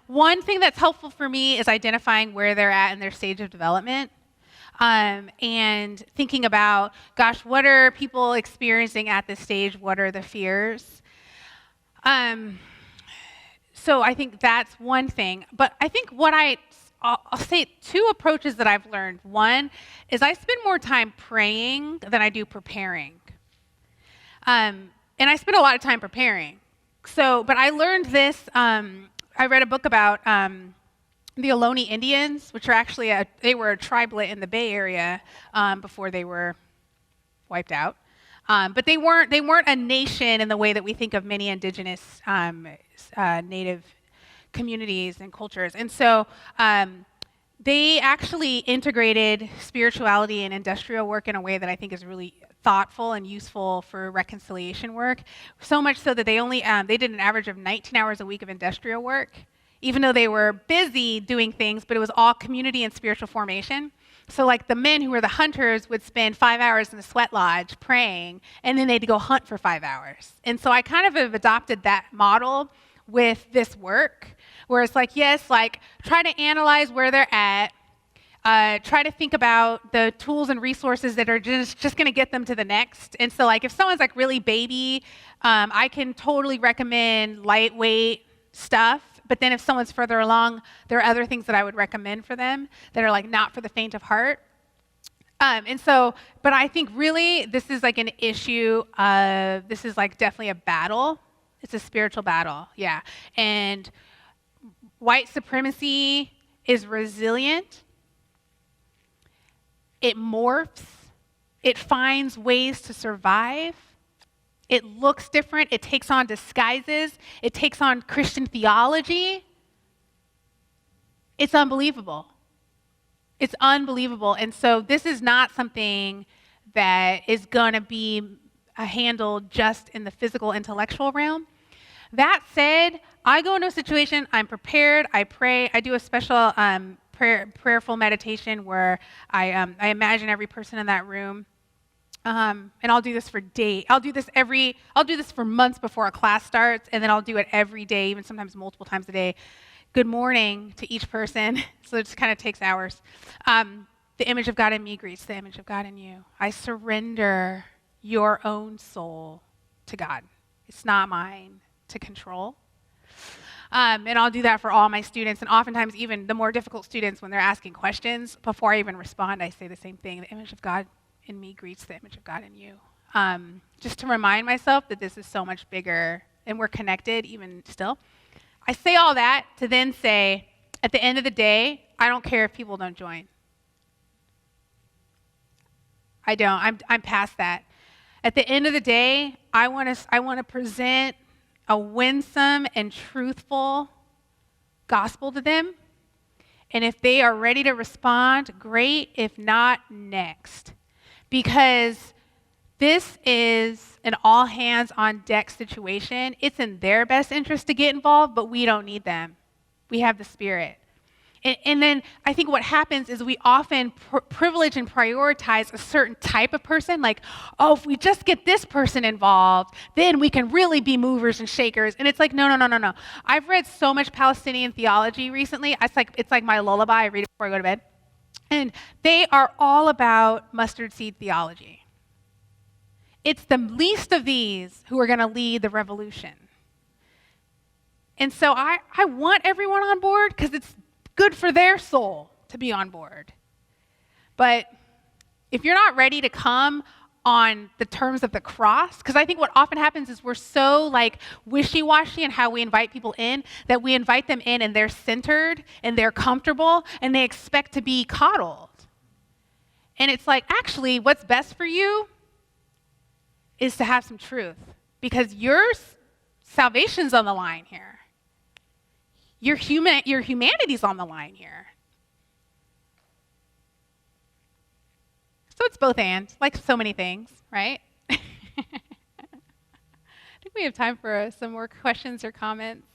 one thing that's helpful for me is identifying where they're at in their stage of development. And thinking about, gosh, what are people experiencing at this stage? What are the fears? So I think that's one thing. But I think I'll say two approaches that I've learned. One is I spend more time praying than I do preparing. And I spend a lot of time preparing. But I learned this, I read a book about the Ohlone Indians, which are actually they were a tribelet in the Bay Area before they were wiped out. But they weren't a nation in the way that we think of many indigenous native communities and cultures. And so they actually integrated spirituality and industrial work in a way that I think is really thoughtful and useful for reconciliation work. So much so that they did an average of 19 hours a week of industrial work, even though they were busy doing things, but it was all community and spiritual formation. So like the men who were the hunters would spend 5 hours in the sweat lodge praying, and then they'd go hunt for 5 hours. And so I kind of have adopted that model with this work, where it's like, yes, like try to analyze where they're at, try to think about the tools and resources that are just going to get them to the next. And so like if someone's like really baby, I can totally recommend lightweight stuff. But then if someone's further along, there are other things that I would recommend for them that are like not for the faint of heart. But I think really this is like an issue this is like definitely a battle. It's a spiritual battle, yeah. And white supremacy is resilient. It morphs. It finds ways to survive. It looks different. It takes on disguises. It takes on Christian theology. It's unbelievable. It's unbelievable. And so this is not something that is going to be handled just in the physical, intellectual realm. That said, I go into a situation, I'm prepared, I pray, I do a special prayerful meditation where I imagine every person in that room. And I'll do this for days. I'll do this for months before a class starts, and then I'll do it every day, even sometimes multiple times a day. Good morning to each person. So it just kind of takes hours. The image of God in me greets the image of God in you. I surrender your own soul to God. It's not mine to control. And I'll do that for all my students, and oftentimes even the more difficult students, when they're asking questions, before I even respond, I say the same thing. The image of God in me greets the image of God in you. Just to remind myself that this is so much bigger and we're connected even still. I say all that to then say, at the end of the day, I don't care if people don't join. I don't. I'm past that. At the end of the day, I want to present a winsome and truthful gospel to them. And if they are ready to respond, great. If not, next. Because this is an all hands on deck situation. It's in their best interest to get involved, but we don't need them. We have the Spirit. And then I think what happens is we often privilege and prioritize a certain type of person, like, oh, if we just get this person involved, then we can really be movers and shakers. And it's like, no. I've read so much Palestinian theology recently. It's like my lullaby. I read it before I go to bed. And they are all about mustard seed theology. It's the least of these who are going to lead the revolution. And so I want everyone on board because it's good for their soul to be on board. But if you're not ready to come on the terms of the cross, because I think what often happens is we're so like wishy-washy in how we invite people in, that we invite them in and they're centered and they're comfortable and they expect to be coddled. And it's like, actually, what's best for you is to have some truth, because your salvation's on the line here. Your humanity's on the line here. So it's both and, like so many things, right? I think we have time for some more questions or comments.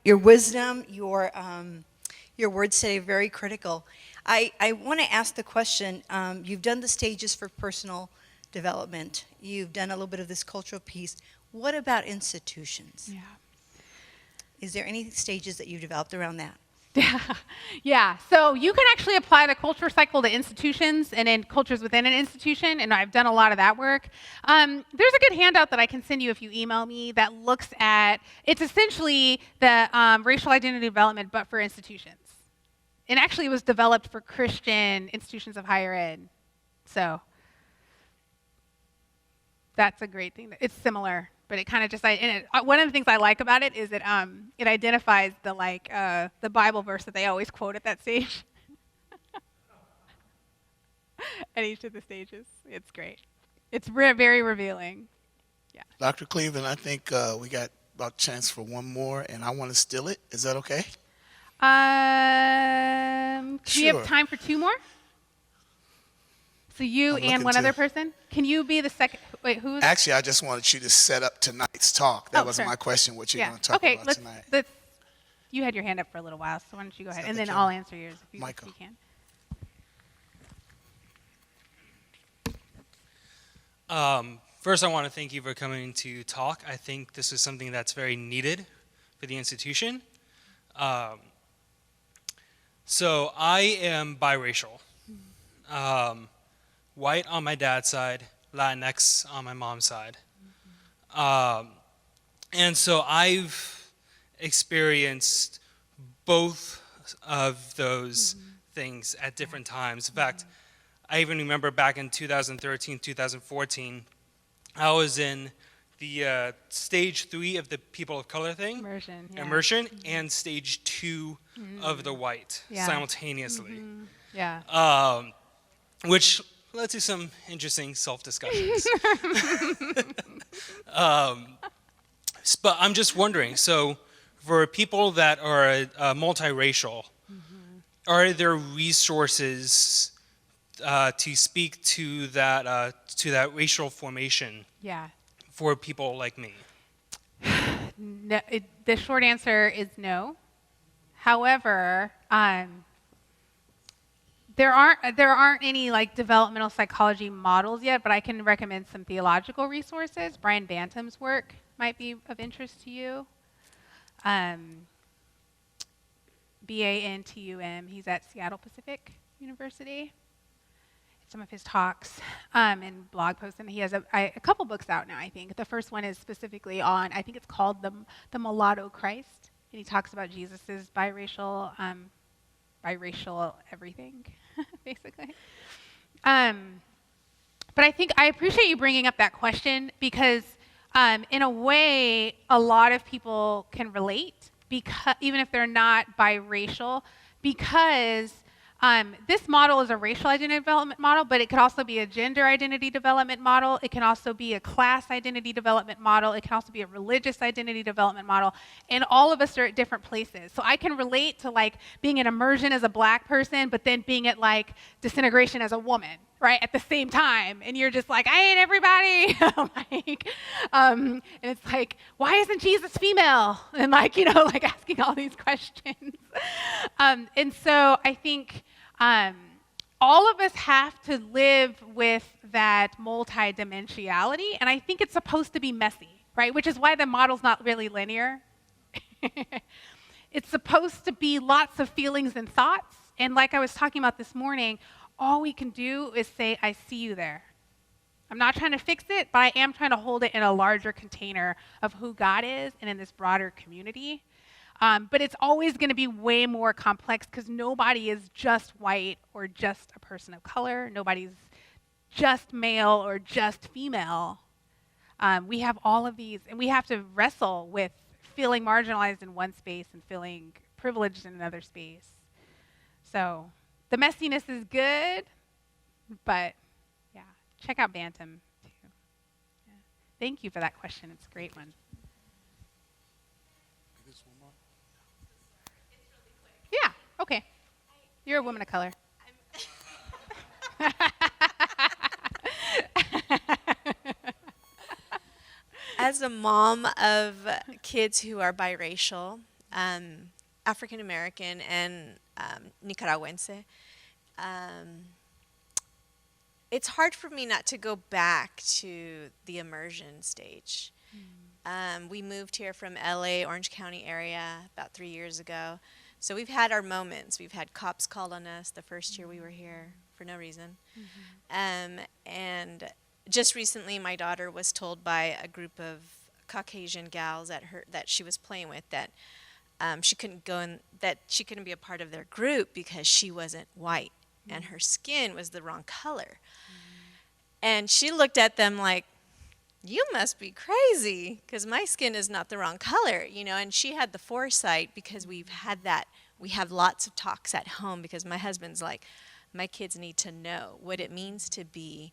your wisdom, your words today are very critical. I want to ask the question, you've done the stages for personal development. You've done a little bit of this cultural piece. What about institutions? Yeah. Is there any stages that you've developed around that? Yeah, so you can actually apply the culture cycle to institutions and in cultures within an institution, and I've done a lot of that work. There's a good handout that I can send you if you email me that looks at, it's essentially the racial identity development, but for institutions. And actually it was developed for Christian institutions of higher ed. So that's a great thing. It's similar. But it kind of just, one of the things I like about it is that it identifies the Bible verse that they always quote at that stage. At each of the stages. It's great. It's very revealing. Yeah. Dr. Cleveland, I think we got about a chance for one more, and I want to steal it. Is that okay? Do we have time for two more? So you and one other person? Can you be the second? Wait, who's? Actually, I just wanted you to set up tonight's talk. That was my question, what you're going to talk about tonight. Let's, you had your hand up for a little while, so why don't you go ahead, and then I'll answer yours if you can. First, I want to thank you for coming to talk. I think this is something that's very needed for the institution. So I am biracial. White on my dad's side, Latinx on my mom's side. And so I've experienced both of those things at different times. In fact, I even remember back in 2013, 2014, I was in the stage 3 of the people of color thing. Immersion, and stage 2 of the white simultaneously. Which led to some interesting self-discussions. But I'm just wondering, so for people that are multiracial, are there resources to speak to that racial formation for people like me? No, the short answer is no. However, there aren't any developmental psychology models yet, but I can recommend some theological resources. Brian Bantam's work might be of interest to you. Bantum, he's at Seattle Pacific University. Some of his talks and blog posts, and he has a couple books out now, I think. The first one is specifically on, I think it's called The Mulatto Christ, and he talks about Jesus's biracial everything, basically. But I think I appreciate you bringing up that question because, in a way, a lot of people can relate, because even if they're not biracial, because this model is a racial identity development model, but it could also be a gender identity development model. It can also be a class identity development model. It can also be a religious identity development model. And all of us are at different places. So I can relate to being in immersion as a Black person, but then being at disintegration as a woman, right, at the same time. And you're just I hate everybody. And it's why isn't Jesus female? And asking all these questions. And so I think all of us have to live with that multidimensionality, and I think it's supposed to be messy, right? Which is why the model's not really linear. It's supposed to be lots of feelings and thoughts, and like I was talking about this morning, all we can do is say, I see you there. I'm not trying to fix it, but I am trying to hold it in a larger container of who God is and in this broader community. But it's always going to be way more complex because nobody is just white or just a person of color. Nobody's just male or just female. We have all of these, and we have to wrestle with feeling marginalized in one space and feeling privileged in another space. So the messiness is good, but yeah, check out Bantam too. Yeah. Thank you for that question. It's a great one. Yeah, okay. You're a woman of color. As a mom of kids who are biracial, African American and Nicaraguense. It's hard for me not to go back to the immersion stage. We moved here from LA, Orange County area, about 3 years ago. So we've had our moments. We've had cops called on us the first year we were here for no reason. And just recently, my daughter was told by a group of Caucasian gals that she was playing with that she couldn't go in, that she couldn't be a part of their group because she wasn't white and her skin was the wrong color. And she looked at them like, you must be crazy because my skin is not the wrong color, you know. And she had the foresight, because we have lots of talks at home, because my husband's like, my kids need to know what it means to be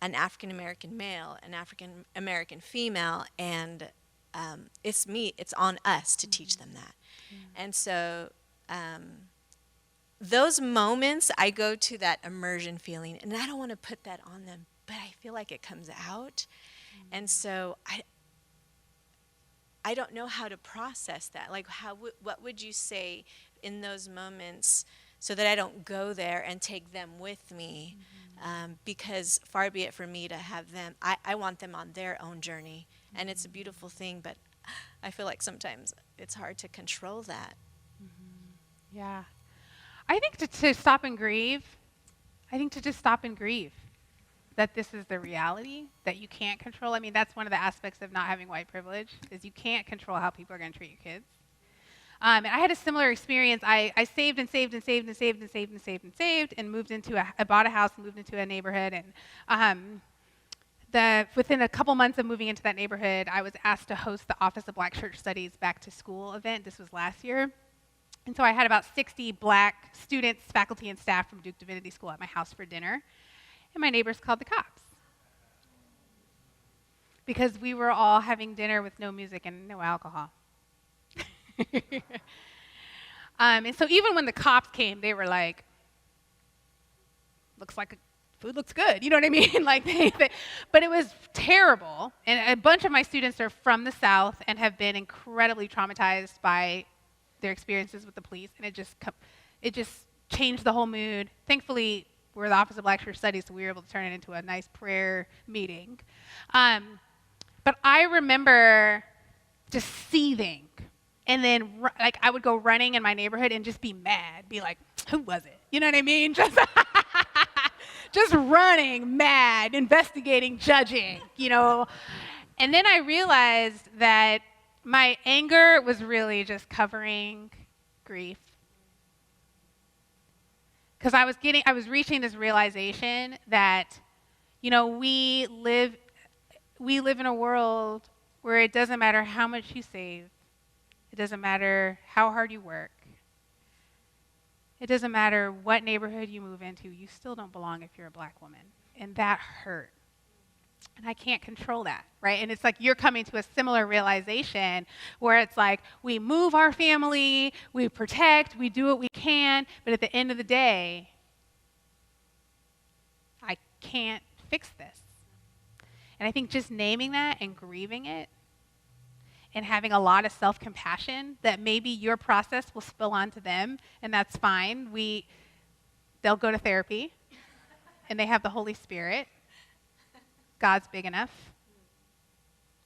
an African American male, an African American female, and it's on us to teach them that. And so those moments, I go to that immersion feeling, and I don't want to put that on them, but I feel like it comes out. And so I don't know how to process that. Like, what would you say in those moments so that I don't go there and take them with me? Because far be it for me to have them, I want them on their own journey. And it's a beautiful thing, but I feel like sometimes it's hard to control that. Yeah. I think to stop and grieve, to just stop and grieve that this is the reality that you can't control. I mean, that's one of the aspects of not having white privilege, is you can't control how people are going to treat your kids. And I had a similar experience. I saved and saved and saved and saved and saved and saved and saved and moved into I bought a house and moved into a neighborhood. And within a couple months of moving into that neighborhood, I was asked to host the Office of Black Church Studies back to school event. This was last year. And so I had about 60 black students, faculty, and staff from Duke Divinity School at my house for dinner. And my neighbors called the cops because we were all having dinner with no music and no alcohol. And so even when the cops came, they were like, food looks good, you know what I mean? But it was terrible. And a bunch of my students are from the South and have been incredibly traumatized by their experiences with the police, and it just changed the whole mood. Thankfully, we're the Office of Black Church Studies, so we were able to turn it into a nice prayer meeting. But I remember just seething. And then I would go running in my neighborhood and just be mad, be like, who was it? You know what I mean? Just running, mad, investigating, judging, you know. And then I realized that my anger was really just covering grief. Because I was reaching this realization that, you know, we live in a world where it doesn't matter how much you save. It doesn't matter how hard you work. It doesn't matter what neighborhood you move into. You still don't belong if you're a black woman. And that hurt. And I can't control that, right? And it's like you're coming to a similar realization where it's like we move our family, we protect, we do what we can, but at the end of the day, I can't fix this. And I think just naming that and grieving it and having a lot of self-compassion that maybe your process will spill onto them, and that's fine. They'll go to therapy, and they have the Holy Spirit. God's big enough.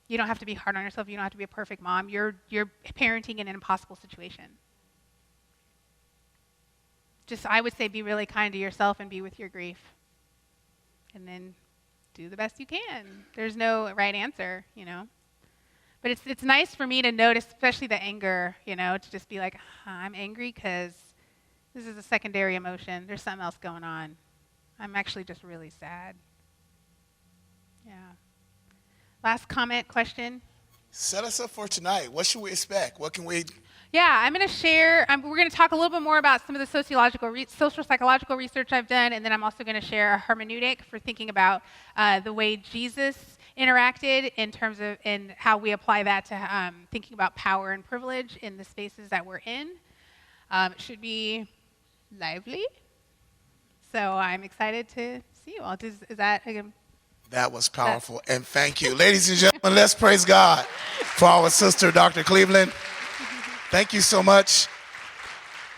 You don't have to be hard on yourself. You don't have to be a perfect mom. You're parenting in an impossible situation. Just, I would say, be really kind to yourself and be with your grief. And then do the best you can. There's no right answer, you know. But it's nice for me to notice, especially the anger, you know, to just be like, I'm angry because this is a secondary emotion. There's something else going on. I'm actually just really sad. Yeah. Last comment, question? Set us up for tonight. What should we expect? What can we... Yeah, I'm going to share, we're going to talk a little bit more about some of the social psychological research I've done, and then I'm also going to share a hermeneutic for thinking about the way Jesus interacted in terms of and how we apply that to thinking about power and privilege in the spaces that we're in. It should be lively, so I'm excited to see you all. Is that again? That was powerful, and thank you. Ladies and gentlemen, let's praise God for our sister, Dr. Cleveland. Thank you so much.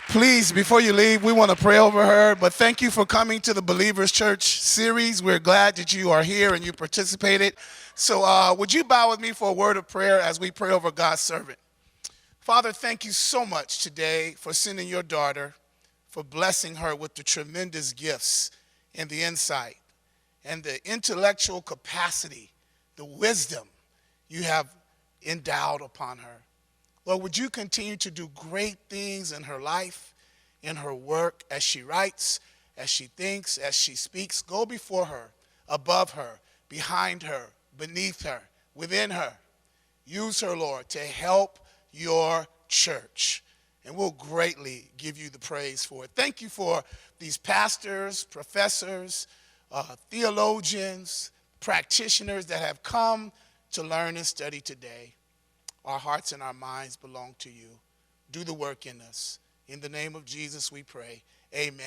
Please, before you leave, we want to pray over her, but thank you for coming to the Believers Church series. We're glad that you are here and you participated. So would you bow with me for a word of prayer as we pray over God's servant? Father, thank you so much today for sending your daughter, for blessing her with the tremendous gifts and the insight and the intellectual capacity, the wisdom you have endowed upon her. Lord, would you continue to do great things in her life, in her work, as she writes, as she thinks, as she speaks. Go before her, above her, behind her, beneath her, within her. Use her, Lord, to help your church. And we'll greatly give you the praise for it. Thank you for these pastors, professors, theologians, practitioners that have come to learn and study today. Our hearts and our minds belong to you. Do the work in us. In the name of Jesus we pray. Amen.